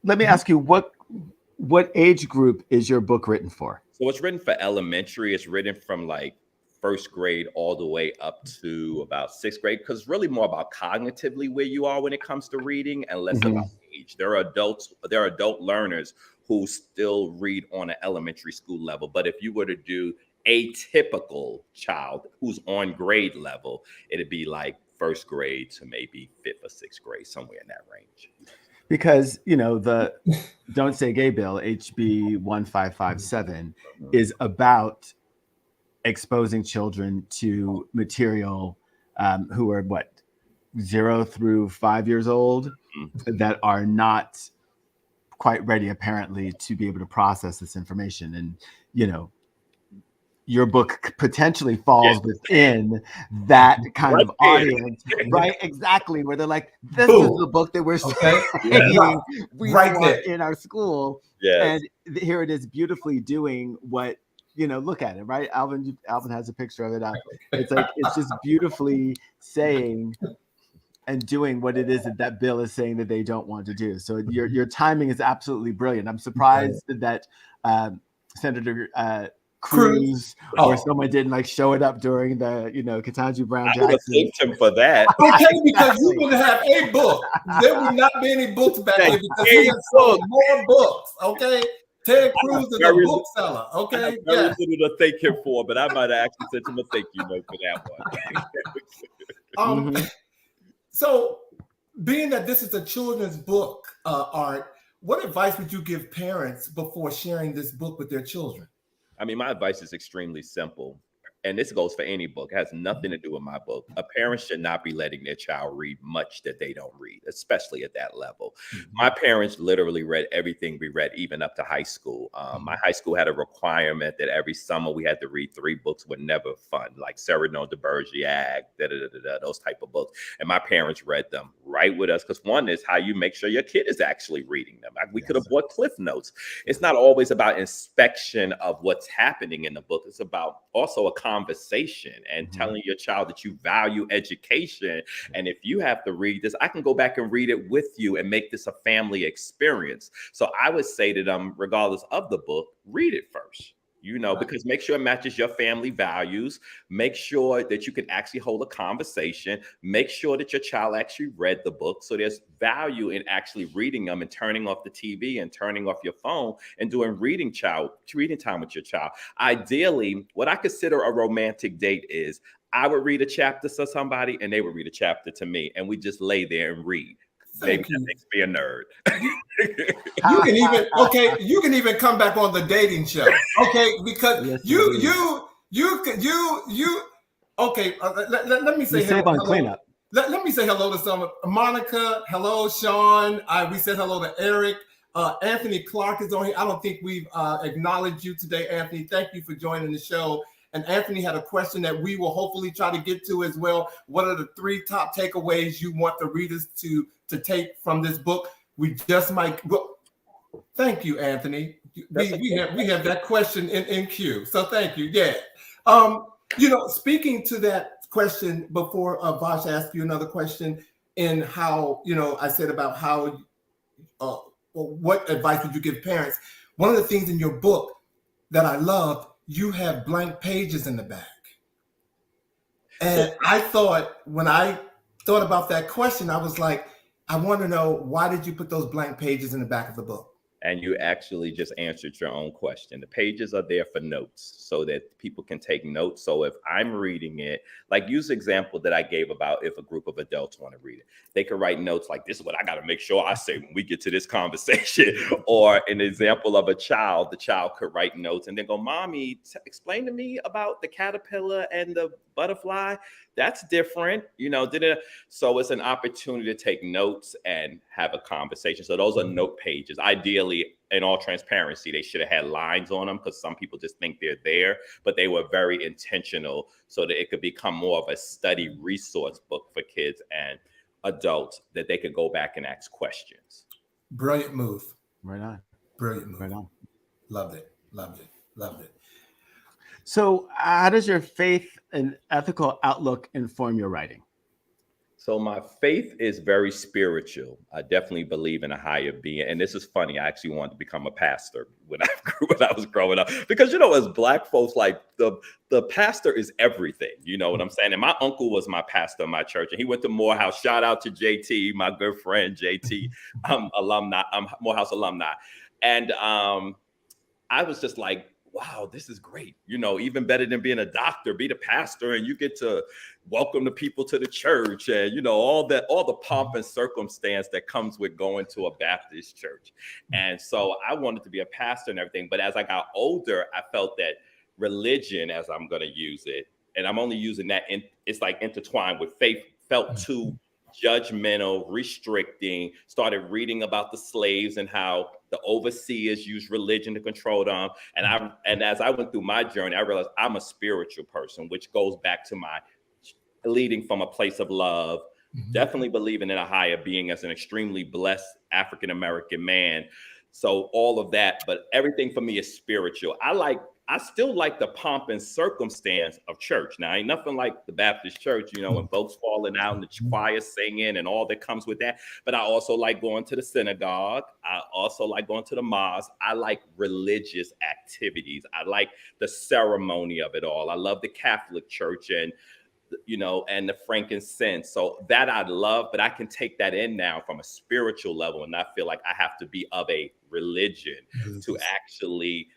[SPEAKER 2] let me ask you, what age group is your book written for?
[SPEAKER 3] So it's written for elementary. It's written from like first grade all the way up to about 6th grade, because it's really more about cognitively where you are when it comes to reading and less about age. There are adult learners who still read on an elementary school level. But if you were to do a typical child who's on grade level, it'd be like first grade to maybe 5th or 6th grade, somewhere in that range.
[SPEAKER 2] Because, you know, the Don't Say Gay bill, HB 1557, is about exposing children to material who are 0 through 5 years old that are not quite ready, apparently, to be able to process this information. And, you know, your book potentially falls within that kind of audience, right? Exactly, where they're like, this is the book that we're saying we want in our school. And here it is beautifully doing what, you know, look at it, right? Alvin has a picture of it up. It's like, it's just beautifully saying and doing what it is that bill is saying that they don't want to do. So your timing is absolutely brilliant. I'm surprised that Senator Cruz or someone didn't like show it up during the, you know, Ketanji Brown Jackson.
[SPEAKER 3] I would have thanked him for that.
[SPEAKER 1] Okay, because you would have a book. There would not be any books back there because he has sold more books. Okay. Ted Cruz is a bookseller. Okay.
[SPEAKER 3] I very little to thank him for, but I might have actually sent him a thank you note for that one.
[SPEAKER 1] So, being that this is a children's book, Art, what advice would you give parents before sharing this book with their children?
[SPEAKER 3] I mean, my advice is extremely simple. And this goes for any book. It has nothing to do with my book. A parent should not be letting their child read much that they don't read, especially at that level. My parents literally read everything we read, even up to high school. My high school had a requirement that every summer we had to read 3 books were never fun, like Cyrano de Bergerac, those type of books. And my parents read them right with us, because one is how you make sure your kid is actually reading them. We could have bought Cliff Notes. It's not always about inspection of what's happening in the book. It's about also a conversation and telling your child that you value education. And if you have to read this, I can go back and read it with you and make this a family experience. So I would say to them, regardless of the book, read it first. You know, because make sure it matches your family values. Make sure that you can actually hold a conversation. Make sure that your child actually read the book. So there's value in actually reading them and turning off the TV and turning off your phone and doing reading time with your child. Ideally, what I consider a romantic date is I would read a chapter to somebody and they would read a chapter to me, and we just lay there and read. Maybe that makes me a nerd.
[SPEAKER 1] You can even come back on the dating show, okay? Because let me say hello. Let me say hello to some. Monica, hello, Sean. We said hello to Eric. Anthony Clark is on here. I don't think we've acknowledged you today, Anthony. Thank you for joining the show. And Anthony had a question that we will hopefully try to get to as well. What are the 3 top takeaways you want the readers to take from this book? We just might. Well, thank you, Anthony. We have that question in queue. So thank you. Yeah. You know, speaking to that question before Vash asked you another question, in how, you know, I said about how what advice would you give parents? One of the things in your book that I love, you have blank pages in the back. And I thought, when I thought about that question, I was like, I want to know, why did you put those blank pages in the back of the book?
[SPEAKER 3] And you actually just answered your own question. The pages are there for notes so that people can take notes. So if I'm reading it, like use the example that I gave about if a group of adults want to read it, they could write notes like, this is what I got to make sure I say when we get to this conversation. Or an example of a child, the child could write notes and then go, Mommy, explain to me about the caterpillar and the butterfly. That's different, so it's an opportunity to take notes and have a conversation. So those are note pages. Ideally, in all transparency, they should have had lines on them, because some people just think they're there, but they were very intentional so that it could become more of a study resource book for kids and adults that they could go back and ask questions.
[SPEAKER 1] Brilliant move.
[SPEAKER 2] Right on.
[SPEAKER 1] Brilliant move.
[SPEAKER 2] Right on.
[SPEAKER 1] Loved it. Loved it. Loved it.
[SPEAKER 2] So how does your faith and ethical outlook inform your writing?
[SPEAKER 3] So my faith is very spiritual. I definitely believe in a higher being. And this is funny. I actually wanted to become a pastor when I was growing up, because, as Black folks, like the pastor is everything. You know what I'm saying? And my uncle was my pastor in my church, and he went to Morehouse. Shout out to JT, my good friend, JT, alumni, Morehouse alumni. And I was just like, wow, this is great. Even better than being a doctor, be the pastor, and you get to welcome the people to the church, and all the pomp and circumstance that comes with going to a Baptist church. And so I wanted to be a pastor and everything. But as I got older, I felt that religion, as I'm going to use it, and I'm only using that it's like intertwined with faith, felt too judgmental, restricting. Started reading about the slaves and how the overseers used religion to control them. And as I went through my journey, I realized I'm a spiritual person, which goes back to my leading from a place of love, definitely believing in a higher being as an extremely blessed African-American man. So all of that, but everything for me is spiritual. I still like the pomp and circumstance of church. Now, ain't nothing like the Baptist church, when folks falling out and the choir singing and all that comes with that. But I also like going to the synagogue. I also like going to the mosque. I like religious activities. I like the ceremony of it all. I love the Catholic Church and the frankincense. So that I love, but I can take that in now from a spiritual level and not feel like I have to be of a religion to actually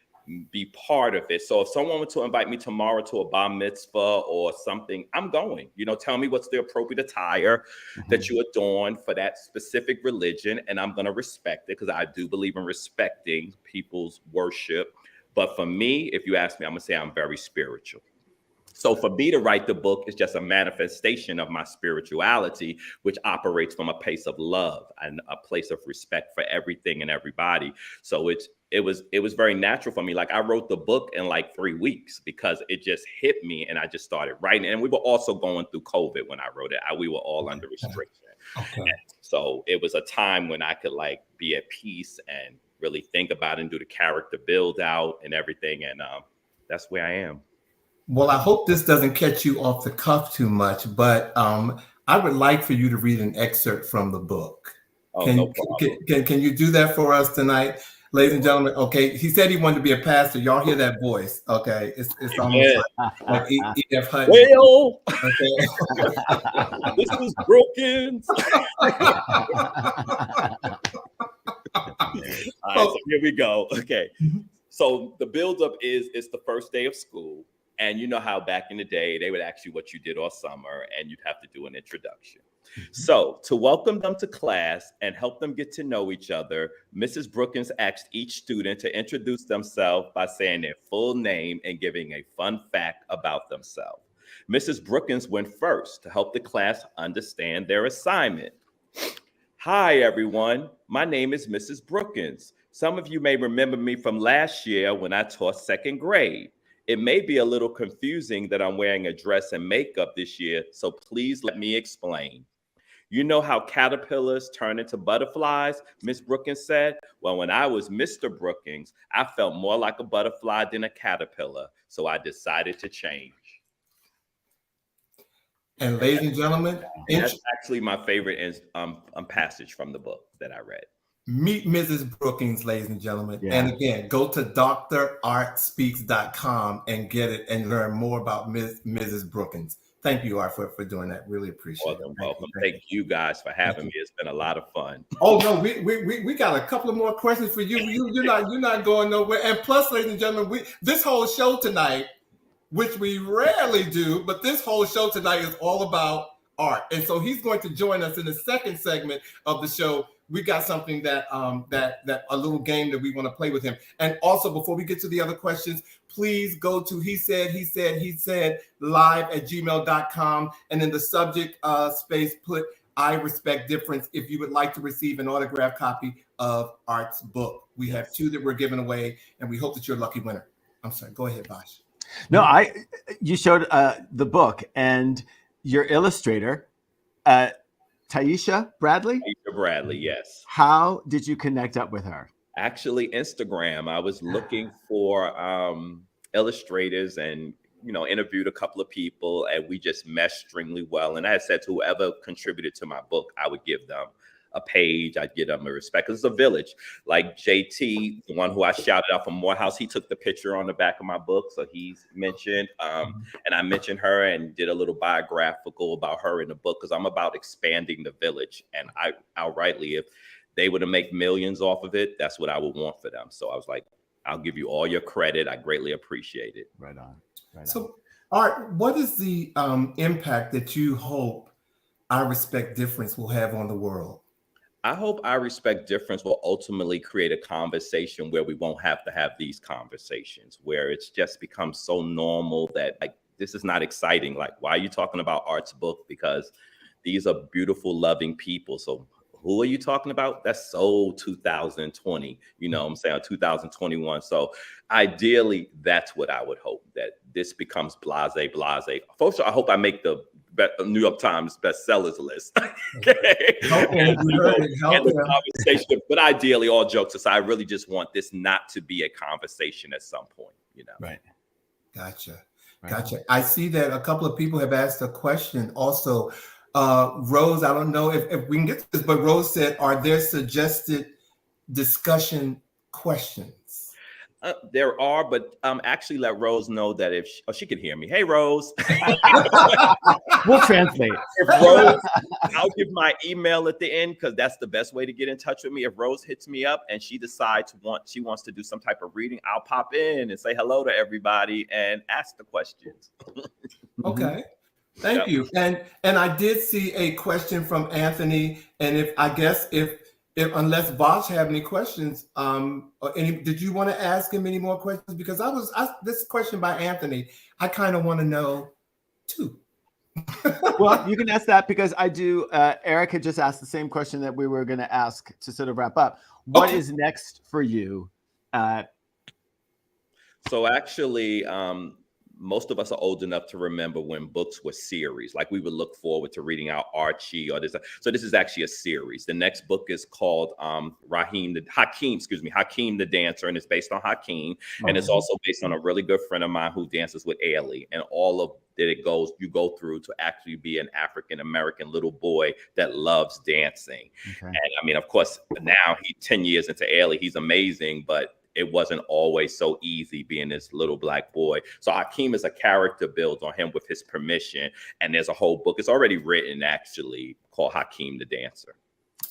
[SPEAKER 3] be part of it. So if someone were to invite me tomorrow to a bar mitzvah or something, I'm going. Tell me what's the appropriate attire that you adorn for that specific religion, and I'm going to respect it, because I do believe in respecting people's worship. But for me, if you ask me, I'm going to say I'm very spiritual. So for me to write the book is just a manifestation of my spirituality, which operates from a place of love and a place of respect for everything and everybody. So it was very natural for me. Like, I wrote the book in like 3 weeks because it just hit me, and I just started writing. And we were also going through COVID when I wrote it. We were all under restriction. Okay. So it was a time when I could like be at peace and really think about it and do the character build out and everything. And that's where I am.
[SPEAKER 1] Well, I hope this doesn't catch you off the cuff too much, but I would like for you to read an excerpt from the book.
[SPEAKER 3] Oh,
[SPEAKER 1] can,
[SPEAKER 3] no problem.
[SPEAKER 1] Can you do that for us tonight? Ladies and gentlemen, okay, he said he wanted to be a pastor. Y'all hear that voice, okay? It's almost like E.F. Hutton.
[SPEAKER 3] Well, okay. This is Brookings. All right, so here we go. Okay, so the buildup is it's the first day of school. And you know how back in the day, they would ask you what you did all summer, and you'd have to do an introduction. So to welcome them to class and help them get to know each other, Mrs. Brookings asked each student to introduce themselves by saying their full name and giving a fun fact about themselves. Mrs. Brookings went first to help the class understand their assignment. Hi, everyone. My name is Mrs. Brookings. Some of you may remember me from last year when I taught second grade. It may be a little confusing that I'm wearing a dress and makeup this year, so please let me explain. You know how caterpillars turn into butterflies, Miss Brookings said? Well, when I was Mr. Brookings, I felt more like a butterfly than a caterpillar, so I decided to change.
[SPEAKER 1] And ladies and gentlemen,
[SPEAKER 3] that's actually my favorite passage from the book that I read.
[SPEAKER 1] Meet Mrs. Brookings, ladies and gentlemen.
[SPEAKER 2] Yeah.
[SPEAKER 1] And again, go to drartspeaks.com and get it and learn more about Mrs. Brookings. Thank you, Art, for doing that. Really appreciate it.
[SPEAKER 3] Welcome. Thank you guys for having me. It's been a lot of fun.
[SPEAKER 1] Oh no, we got a couple of more questions for you. You're not going nowhere. And plus, ladies and gentlemen, this whole show tonight, which we rarely do, but this whole show tonight is all about art. And so he's going to join us in the second segment of the show. We got something that a little game that we want to play with him. And also, before we get to the other questions, please go to he said live@gmail.com, and in the subject space put I respect difference if you would like to receive an autographed copy of Art's book. We have 2 that we're giving away, and we hope that you're a lucky winner. I'm sorry, go ahead, Bosh.
[SPEAKER 2] No, you showed the book, and your illustrator, Taisha Bradley?
[SPEAKER 3] Taisha Bradley, yes.
[SPEAKER 2] How did you connect up with her?
[SPEAKER 3] Actually, Instagram. I was looking for illustrators and, interviewed a couple of people, and we just meshed extremely well. And I had said to whoever contributed to my book, I would give them a page. I'd give them a respect. It's a village. Like JT, the one who I shouted out from Morehouse, he took the picture on the back of my book. So he's mentioned, and I mentioned her and did a little biographical about her in the book, because I'm about expanding the village. And I outrightly, if they were to make millions off of it, that's what I would want for them. So I was like, I'll give you all your credit. I greatly appreciate it.
[SPEAKER 2] Right on.
[SPEAKER 1] So, Art, what is the impact that you hope I Respect Difference will have on the world?
[SPEAKER 3] I hope I Respect Difference will ultimately create a conversation where we won't have to have these conversations, where it's just become so normal that like this is not exciting. Like, why are you talking about Art's book? Because these are beautiful, loving people. So who are you talking about? That's so 2020, I'm saying 2021. So ideally, that's what I would hope, that this becomes blase. First, I hope I make the New York Times bestsellers list. Okay. Conversation. But ideally, all jokes aside, I really just want this not to be a conversation at some point,
[SPEAKER 1] Right. Gotcha. I see that a couple of people have asked a question also. Rose, I don't know if we can get to this, but Rose said, are there suggested discussion questions?
[SPEAKER 3] There are, but actually let Rose know that if she can hear me. Hey, Rose.
[SPEAKER 2] We'll translate.
[SPEAKER 3] If Rose, I'll give my email at the end, because that's the best way to get in touch with me. If Rose hits me up and she decides she wants to do some type of reading, I'll pop in and say hello to everybody and ask the questions.
[SPEAKER 1] Okay. Thank you. And I did see a question from Anthony. And if unless Bosh have any questions, did you want to ask him any more questions? Because this question by Anthony, I kind of want to know too.
[SPEAKER 2] Well, you can ask that, because I do. Eric had just asked the same question that we were going to ask to sort of wrap up. What is next for you?
[SPEAKER 3] So actually, most of us are old enough to remember when books were series. Like, we would look forward to reading out Archie or this. So this is actually a series. The next book is called Hakeem the Dancer, and it's based on Hakeem. And it's also based on a really good friend of mine who dances with Ailey. And all of that you go through to actually be an African-American little boy that loves dancing. Okay. And I mean, of course, now he's 10 years into Ailey. He's amazing, but it wasn't always so easy being this little black boy. So Hakeem is a character built on him with his permission. And there's a whole book. It's already written, actually, called Hakeem the Dancer.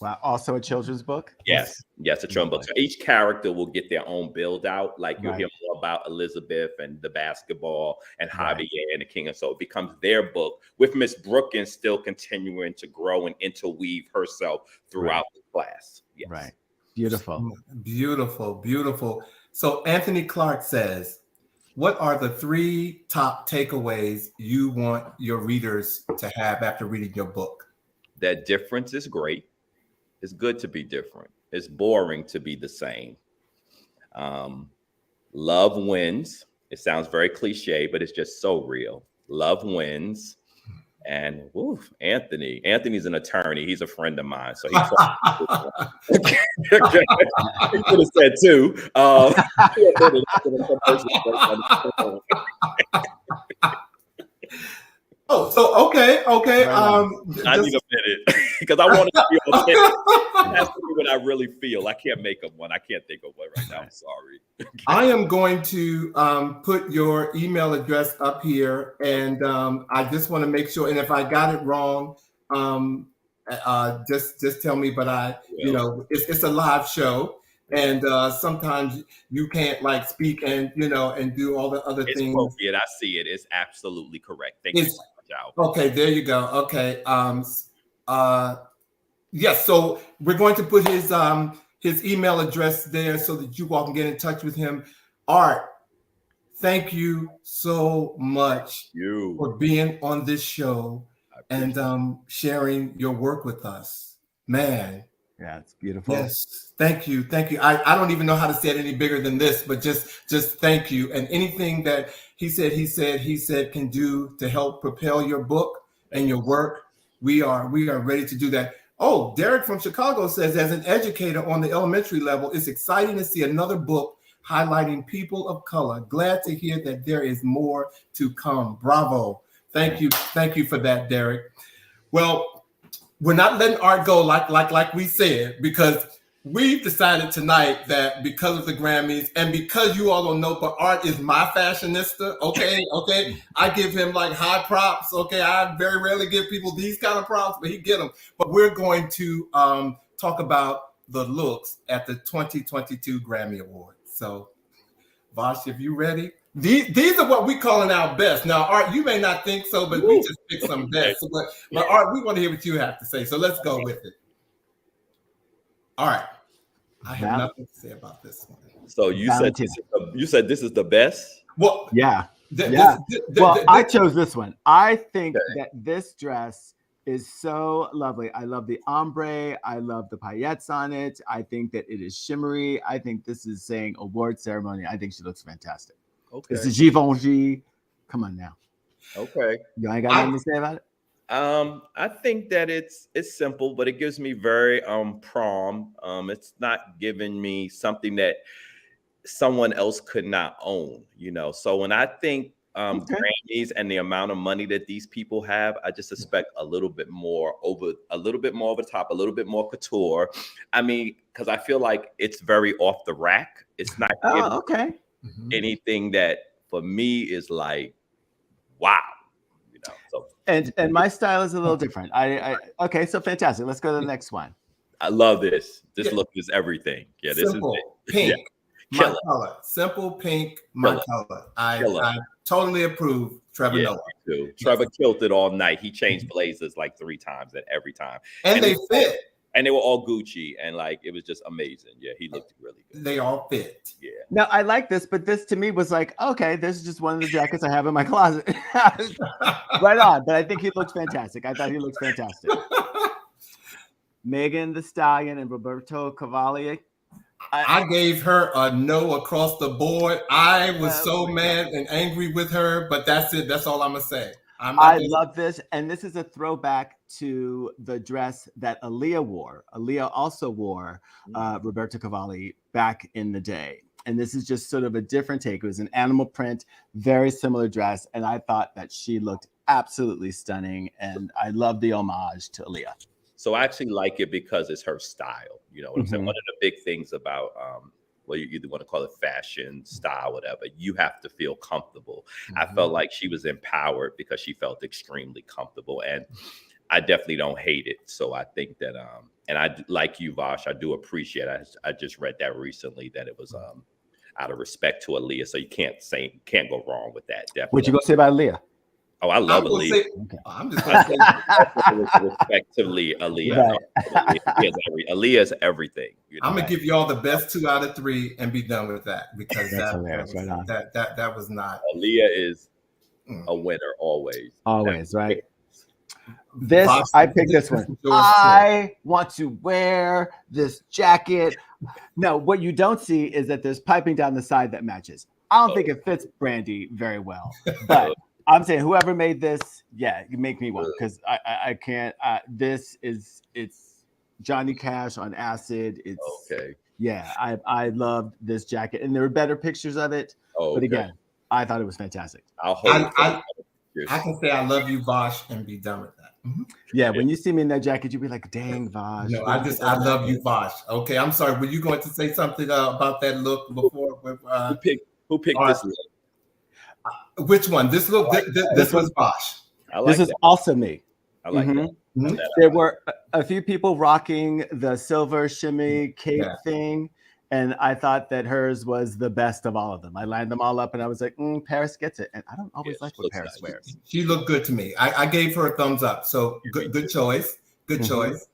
[SPEAKER 2] Wow. Also a children's book?
[SPEAKER 3] Yes, a children's book. So each character will get their own build out. Like, you'll hear more about Elizabeth and the basketball and Javier and the king. And so it becomes their book, with Miss Brookings still continuing to grow and interweave herself throughout the class. Yes.
[SPEAKER 2] Right. Beautiful.
[SPEAKER 1] So Anthony Clark says, what are the 3 top takeaways you want your readers to have after reading your book?
[SPEAKER 3] That difference is great. It's good to be different. It's boring to be the same. Love wins. It sounds very cliche, but it's just so real. Love wins. And Anthony's an attorney. He's a friend of mine. So he could have said too.
[SPEAKER 1] Oh, so okay.
[SPEAKER 2] Right
[SPEAKER 3] I need a minute because I want to be okay. That's what I really feel. I can't make up one. I can't think of one right now. I'm sorry.
[SPEAKER 1] I am going to put your email address up here, and I just want to make sure. And if I got it wrong, just tell me. But it's a live show, and sometimes you can't like speak and and do all the other
[SPEAKER 3] It's
[SPEAKER 1] things.
[SPEAKER 3] appropriate. I see it. It's absolutely correct. Thank you so much, Al.
[SPEAKER 1] Okay, there you go. Okay. Yes. So we're going to put his email address there so that you all can get in touch with him. Art, thank you so much for being on this show and sharing your work with us. Man.
[SPEAKER 2] Yeah, it's beautiful.
[SPEAKER 1] Yes. Thank you. Thank you. I don't even know how to say it any bigger than this, but just thank you. And anything that he said can do to help propel your book and your work, we are ready to do that. Oh, Derek from Chicago says, as an educator on the elementary level, it's exciting to see another book highlighting people of color. Glad to hear that there is more to come. Bravo. Thank you. Thank you for that, Derek. Well, we're not letting art go like we said, because we've decided tonight that because of the Grammys and because you all don't know, but Art is my fashionista. Okay. I give him like high props. Okay. I very rarely give people these kind of props, but he get them. But we're going to talk about the looks at the 2022 Grammy Awards. So, Vash, if you ready, these are what we calling our best. Now, Art, you may not think so, but we just picked some best. So, but Art, we want to hear what you have to say. So let's go with it. All right. I have nothing to say about this one.
[SPEAKER 3] So you said this is the best?
[SPEAKER 1] Well,
[SPEAKER 2] yeah. I chose this one. I think that this dress is so lovely. I love the ombre. I love the paillettes on it. I think that it is shimmery. I think this is saying award ceremony. I think she looks fantastic. Okay. This is Givenchy. Come on now.
[SPEAKER 3] Okay.
[SPEAKER 2] You ain't got nothing to say about it?
[SPEAKER 3] I think that it's simple, but it gives me very prom. It's not giving me something that someone else could not own, So when I think Grammys and the amount of money that these people have, I just expect a little bit more over the top, a little bit more couture. I mean, because I feel like it's very off the rack. It's not anything that for me is like, wow. So
[SPEAKER 2] and my style is a little different. Okay, so fantastic. Let's go to the next one.
[SPEAKER 3] I love this. This look is everything. Yeah, this
[SPEAKER 1] simple,
[SPEAKER 3] is it.
[SPEAKER 1] Pink, my color. Simple pink, my color. I totally approve. Trevor Noah.
[SPEAKER 3] Me too. Trevor killed it all night. He changed blazers like 3 times and every time.
[SPEAKER 1] And they fit.
[SPEAKER 3] And they were all Gucci, and like it was just amazing. Yeah, he looked really good.
[SPEAKER 1] They all fit.
[SPEAKER 3] Yeah.
[SPEAKER 2] Now I like this, but this to me was like, okay, this is just one of the jackets I have in my closet. Right on. But I think he looks fantastic. I thought he looked fantastic. Megan Thee Stallion and Roberto Cavalli.
[SPEAKER 1] I gave her a no across the board. I was so mad and angry with her, but that's it. That's all I'm gonna say.
[SPEAKER 2] I love this, and this is a throwback to the dress that Aaliyah wore. Aaliyah also wore Roberto Cavalli back in the day, and this is just sort of a different take. It was an animal print, very similar dress, and I thought that she looked absolutely stunning, and I love the homage to Aaliyah.
[SPEAKER 3] So I actually like it because it's her style. You know what I'm saying? One of the big things about you either want to call it fashion, style, whatever, you have to feel comfortable. I felt like she was empowered because she felt extremely comfortable, and I definitely don't hate it. So I think that, and I like you, Vash, I do appreciate it. I just read that recently that it was out of respect to Aaliyah. So you can't go wrong with that. Definitely.
[SPEAKER 2] What you gonna say about Aaliyah?
[SPEAKER 3] Oh, I love Aaliyah.
[SPEAKER 1] I'm just gonna say
[SPEAKER 3] respectively, Aaliyah. Right. Aaliyah is everything.
[SPEAKER 1] I'm gonna give you all the best 2 out of 3 and be done with that, because that was not.
[SPEAKER 3] Aaliyah is a winner always.
[SPEAKER 2] Always, right? This I picked this one. I want to wear this jacket. No, what you don't see is that there's piping down the side that matches. I don't think it fits Brandy very well, but I'm saying whoever made this, you make me one, because I can't. It's Johnny Cash on acid. It's
[SPEAKER 3] okay.
[SPEAKER 2] Yeah, I loved this jacket, and there were better pictures of it. But again, I thought it was fantastic.
[SPEAKER 3] I'll hold
[SPEAKER 1] I can say I love you, Vosh, and be done with that. Mm-hmm.
[SPEAKER 2] Yeah, when you see me in that jacket, you'll be like, dang, Vosh.
[SPEAKER 1] No, I love you, Vosh. Okay, I'm sorry. Were you going to say something about that look before?
[SPEAKER 3] Who picked this look?
[SPEAKER 1] Which one? This look. This was Vosh.
[SPEAKER 2] This is also me.
[SPEAKER 3] I like that.
[SPEAKER 1] Mm-hmm.
[SPEAKER 2] There were a few people rocking the silver shimmy cape thing, and I thought that hers was the best of all of them. I lined them all up, and I was like, Paris gets it. And I don't always like what Paris wears.
[SPEAKER 1] She looked good to me. I gave her a thumbs up. So good choice. Good choice.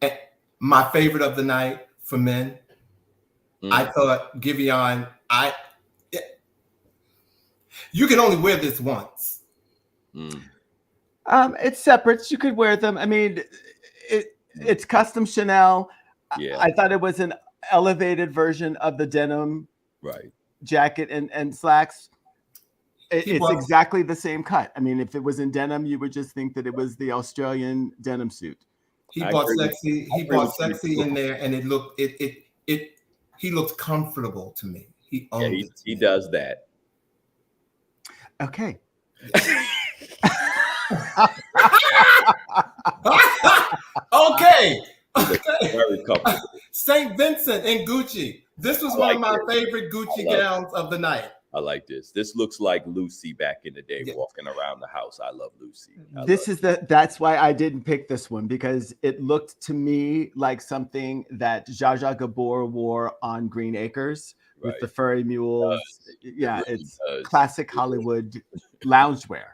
[SPEAKER 1] And my favorite of the night for men, I thought Giveon. You can only wear this once.
[SPEAKER 2] It's separate. You could wear them. I mean, it's custom Chanel.
[SPEAKER 3] Yeah.
[SPEAKER 2] I thought it was an elevated version of the denim jacket and slacks. It's exactly the same cut. I mean, if it was in denim, you would just think that it was the Australian denim suit.
[SPEAKER 1] He brought sexy. He brought sexy in there, and it looked he looked comfortable to me. He owned it.
[SPEAKER 3] He does that.
[SPEAKER 2] Okay.
[SPEAKER 1] Okay.
[SPEAKER 3] Very comfortable.
[SPEAKER 1] St. Vincent and Gucci. This was one of my favorite Gucci gowns of the night.
[SPEAKER 3] I like this. This looks like Lucy back in the day walking around the house. I love Lucy.
[SPEAKER 2] That's why I didn't pick this one, because it looked to me like something that Zsa Zsa Gabor wore on Green Acres with the furry mules. It's classic Hollywood loungewear.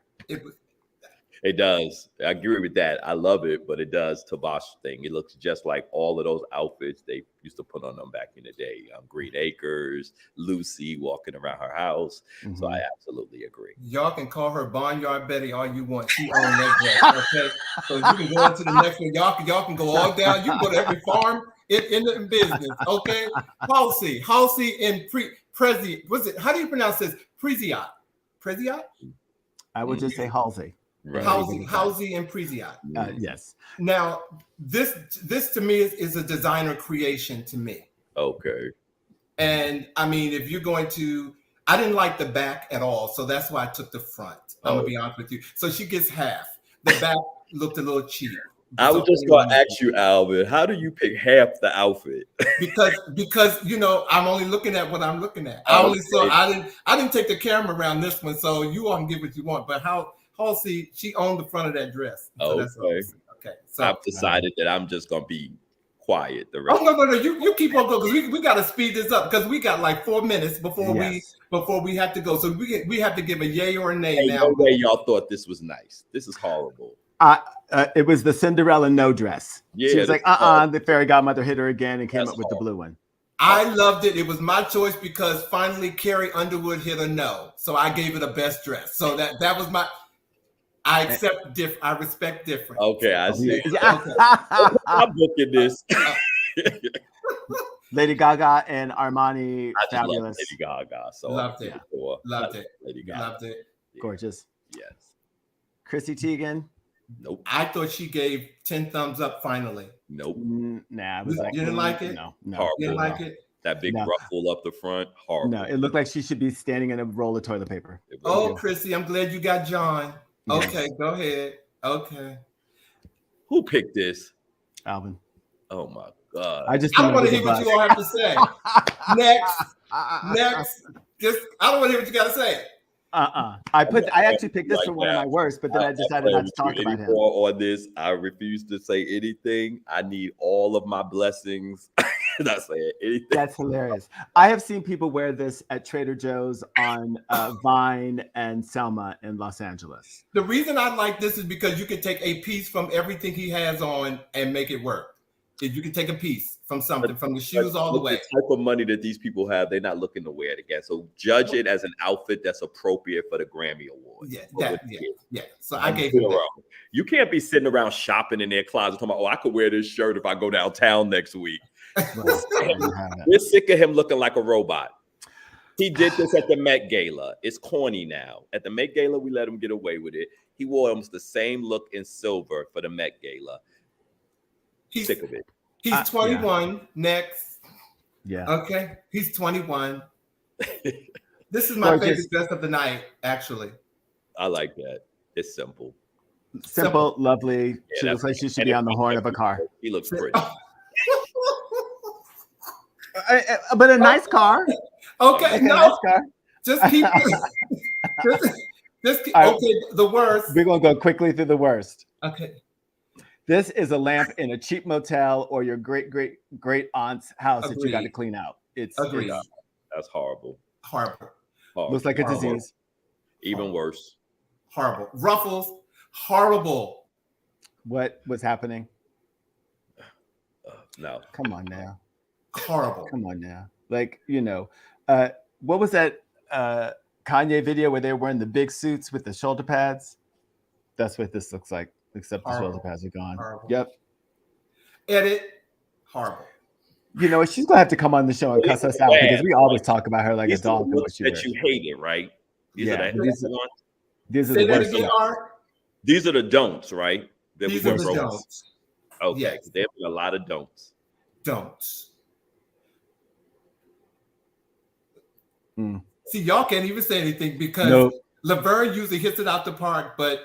[SPEAKER 3] It does. I agree with that. I love it, but it does to Vosh thing. It looks just like all of those outfits they used to put on them back in the day. Green Acres, Lucy walking around her house. So I absolutely agree.
[SPEAKER 1] Y'all can call her Barnyard Betty all you want. She owned that dress. Okay, so you can go into the next one. Y'all can go all down. You can go to every farm in the business. Okay, Halsey and Prezi. What's it? How do you pronounce this? Preziot.
[SPEAKER 2] I would just say Halsey.
[SPEAKER 3] Right.
[SPEAKER 1] Halsey and Preziot.
[SPEAKER 2] Yes.
[SPEAKER 1] Now, this to me is a designer creation to me.
[SPEAKER 3] Okay.
[SPEAKER 1] And I mean, if you're going to, I didn't like the back at all, so that's why I took the front. I'm gonna be honest with you. So she gets half. The back looked a little cheap.
[SPEAKER 3] I was just going to ask you, Alvin, how do you pick half the outfit?
[SPEAKER 1] because I'm only looking at what I'm looking at. I didn't take the camera around this one, so you all can get what you want. But Halsey, she owned the front of that dress. So okay. So
[SPEAKER 3] I've decided that I'm just gonna be quiet. The
[SPEAKER 1] rest. No. You keep on going, because we got to speed this up, because we got like 4 minutes before we have to go. So we have to give a yay or a nay now.
[SPEAKER 3] No way y'all thought this was nice. This is horrible.
[SPEAKER 2] It was the Cinderella no dress.
[SPEAKER 3] Yeah,
[SPEAKER 2] she was like, the fairy godmother hit her again and came up with the blue one.
[SPEAKER 1] I loved it. It was my choice because finally Carrie Underwood hit a no. So I gave it a best dress. So that was my. I accept I respect different.
[SPEAKER 3] Okay, I see. I'm booking this.
[SPEAKER 2] Lady Gaga and Armani, fabulous.
[SPEAKER 3] Love Lady Gaga. So
[SPEAKER 1] loved it.
[SPEAKER 3] Lady Gaga.
[SPEAKER 1] Loved it.
[SPEAKER 2] Gorgeous.
[SPEAKER 3] Yes.
[SPEAKER 2] Chrissy Teigen.
[SPEAKER 3] Nope.
[SPEAKER 1] I thought she gave 10 thumbs up finally.
[SPEAKER 3] Nope.
[SPEAKER 2] Nah,
[SPEAKER 1] you didn't like it?
[SPEAKER 2] No.
[SPEAKER 3] Horrible.
[SPEAKER 1] You didn't like it?
[SPEAKER 3] That big ruffle up the front. Horrible.
[SPEAKER 2] No, it looked like she should be standing in a roll of toilet paper.
[SPEAKER 1] Chrissy, I'm glad you got John. Okay, go ahead. Okay.
[SPEAKER 3] Who picked this?
[SPEAKER 2] Alvin.
[SPEAKER 3] Oh my God.
[SPEAKER 2] I
[SPEAKER 1] don't want to hear what you all have to say. Next. I don't want to hear what you got to say.
[SPEAKER 2] I actually picked this for one of my worst, but then I decided not to talk about him.
[SPEAKER 3] On this, I refuse to say anything. I need all of my blessings. Not saying anything.
[SPEAKER 2] That's hilarious. I have seen people wear this at Trader Joe's on Vine and Selma in Los Angeles.
[SPEAKER 1] The reason I like this is because you can take a piece from everything he has on and make it work. If you can take a piece from something, from the shoes all the way.
[SPEAKER 3] The type of money that these people have, they're not looking to wear it again. So judge it as an outfit that's appropriate for the Grammy Award.
[SPEAKER 1] Yeah. So I gave you that.
[SPEAKER 3] You can't be sitting around shopping in their closet talking about, I could wear this shirt if I go downtown next week. We're sick of him looking like a robot. He did this at the Met Gala. It's corny now. At the Met Gala, we let him get away with it. He wore almost the same look in silver for the Met Gala. He's sick of it.
[SPEAKER 1] He's 21 next.
[SPEAKER 2] Yeah.
[SPEAKER 1] Okay. He's 21. This is my favorite dress of the night, actually.
[SPEAKER 3] I like that. It's simple.
[SPEAKER 2] Simple, lovely.
[SPEAKER 3] Yeah,
[SPEAKER 2] She looks like she should be on the horn of a car.
[SPEAKER 3] He looks pretty.
[SPEAKER 2] But a nice car.
[SPEAKER 1] Okay,
[SPEAKER 2] Like
[SPEAKER 1] no,
[SPEAKER 2] a nice car.
[SPEAKER 1] just keep just keep,
[SPEAKER 2] All right.
[SPEAKER 1] okay, the worst.
[SPEAKER 2] We're gonna go quickly through the worst.
[SPEAKER 1] Okay.
[SPEAKER 2] This is a lamp in a cheap motel or your great aunt's house that you got to
[SPEAKER 1] Agreed.
[SPEAKER 2] clean out. It's
[SPEAKER 1] Agreed.
[SPEAKER 3] That's horrible.
[SPEAKER 1] Horrible.
[SPEAKER 2] Looks like a
[SPEAKER 1] Horrible.
[SPEAKER 2] disease.
[SPEAKER 3] Even worse.
[SPEAKER 1] Horrible. Ruffles. Horrible.
[SPEAKER 2] What was happening?
[SPEAKER 3] No.
[SPEAKER 2] Come on now.
[SPEAKER 1] Horrible.
[SPEAKER 2] Come on now. Like, what was that Kanye video where they were wearing the big suits with the shoulder pads? That's what this looks like, except the shoulder pads are gone.
[SPEAKER 1] Horrible.
[SPEAKER 2] Yep.
[SPEAKER 1] Edit. Horrible.
[SPEAKER 2] You know, she's gonna have to come on the show and cuss us out because we always talk about her like a dog.
[SPEAKER 3] That you hated, right? These are the ones.
[SPEAKER 2] These are
[SPEAKER 1] Say
[SPEAKER 2] the
[SPEAKER 1] that
[SPEAKER 2] worst.
[SPEAKER 1] again, Art.
[SPEAKER 3] These are the don'ts, right? That
[SPEAKER 1] These
[SPEAKER 3] we
[SPEAKER 1] are the
[SPEAKER 3] wrote.
[SPEAKER 1] don'ts.
[SPEAKER 3] Okay,
[SPEAKER 1] Yes.
[SPEAKER 3] there have been a lot of don'ts.
[SPEAKER 1] Don'ts.
[SPEAKER 2] Mm.
[SPEAKER 1] See, y'all can't even say anything because Laverne usually hits it out the park, but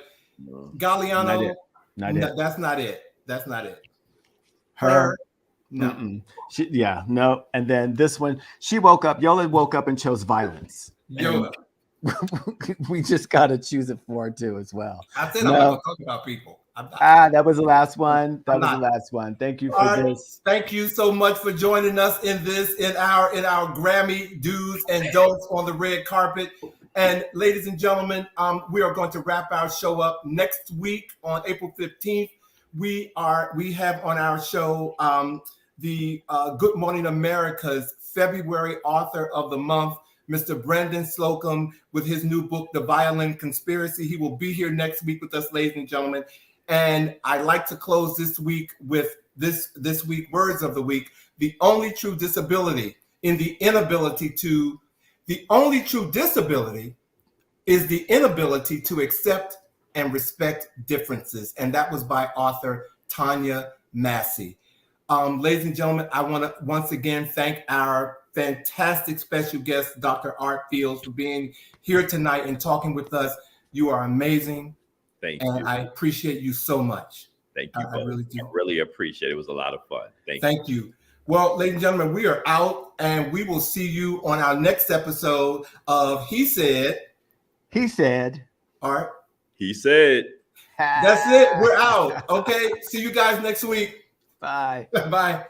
[SPEAKER 1] Galliano,
[SPEAKER 2] Not it.
[SPEAKER 1] that's not it. That's not it.
[SPEAKER 2] Her.
[SPEAKER 1] No.
[SPEAKER 2] No. And then this one, Yola woke up and chose violence.
[SPEAKER 1] Yola.
[SPEAKER 2] We just got to choose it for her too as well.
[SPEAKER 1] I said I'm not going to talk about people.
[SPEAKER 2] That was the last one. The last one. Thank you for this.
[SPEAKER 1] Thank you so much for joining us in our Grammy do's and don'ts on the red carpet. And ladies and gentlemen, we are going to wrap our show up next week on April 15th. We have on our show the Good Morning America's February author of the month, Mr. Brendan Slocum, with his new book, The Violin Conspiracy. He will be here next week with us, ladies and gentlemen. And I'd like to close this week with this week words of the week. The only true disability is the inability to accept and respect differences. And that was by author Tanya Massey. Ladies and gentlemen, I want to once again thank our fantastic special guest, Dr. Art Fields, for being here tonight and talking with us. You are amazing.
[SPEAKER 3] Thank you.
[SPEAKER 1] And I appreciate you so much.
[SPEAKER 3] Thank you.
[SPEAKER 1] I really do.
[SPEAKER 3] I really appreciate it. It was a lot of fun.
[SPEAKER 1] Thank you. Well, ladies and gentlemen, we are out and we will see you on our next episode of He Said. Art.
[SPEAKER 3] He said.
[SPEAKER 1] That's it. We're out. Okay. See you guys next week.
[SPEAKER 2] Bye.
[SPEAKER 1] Bye.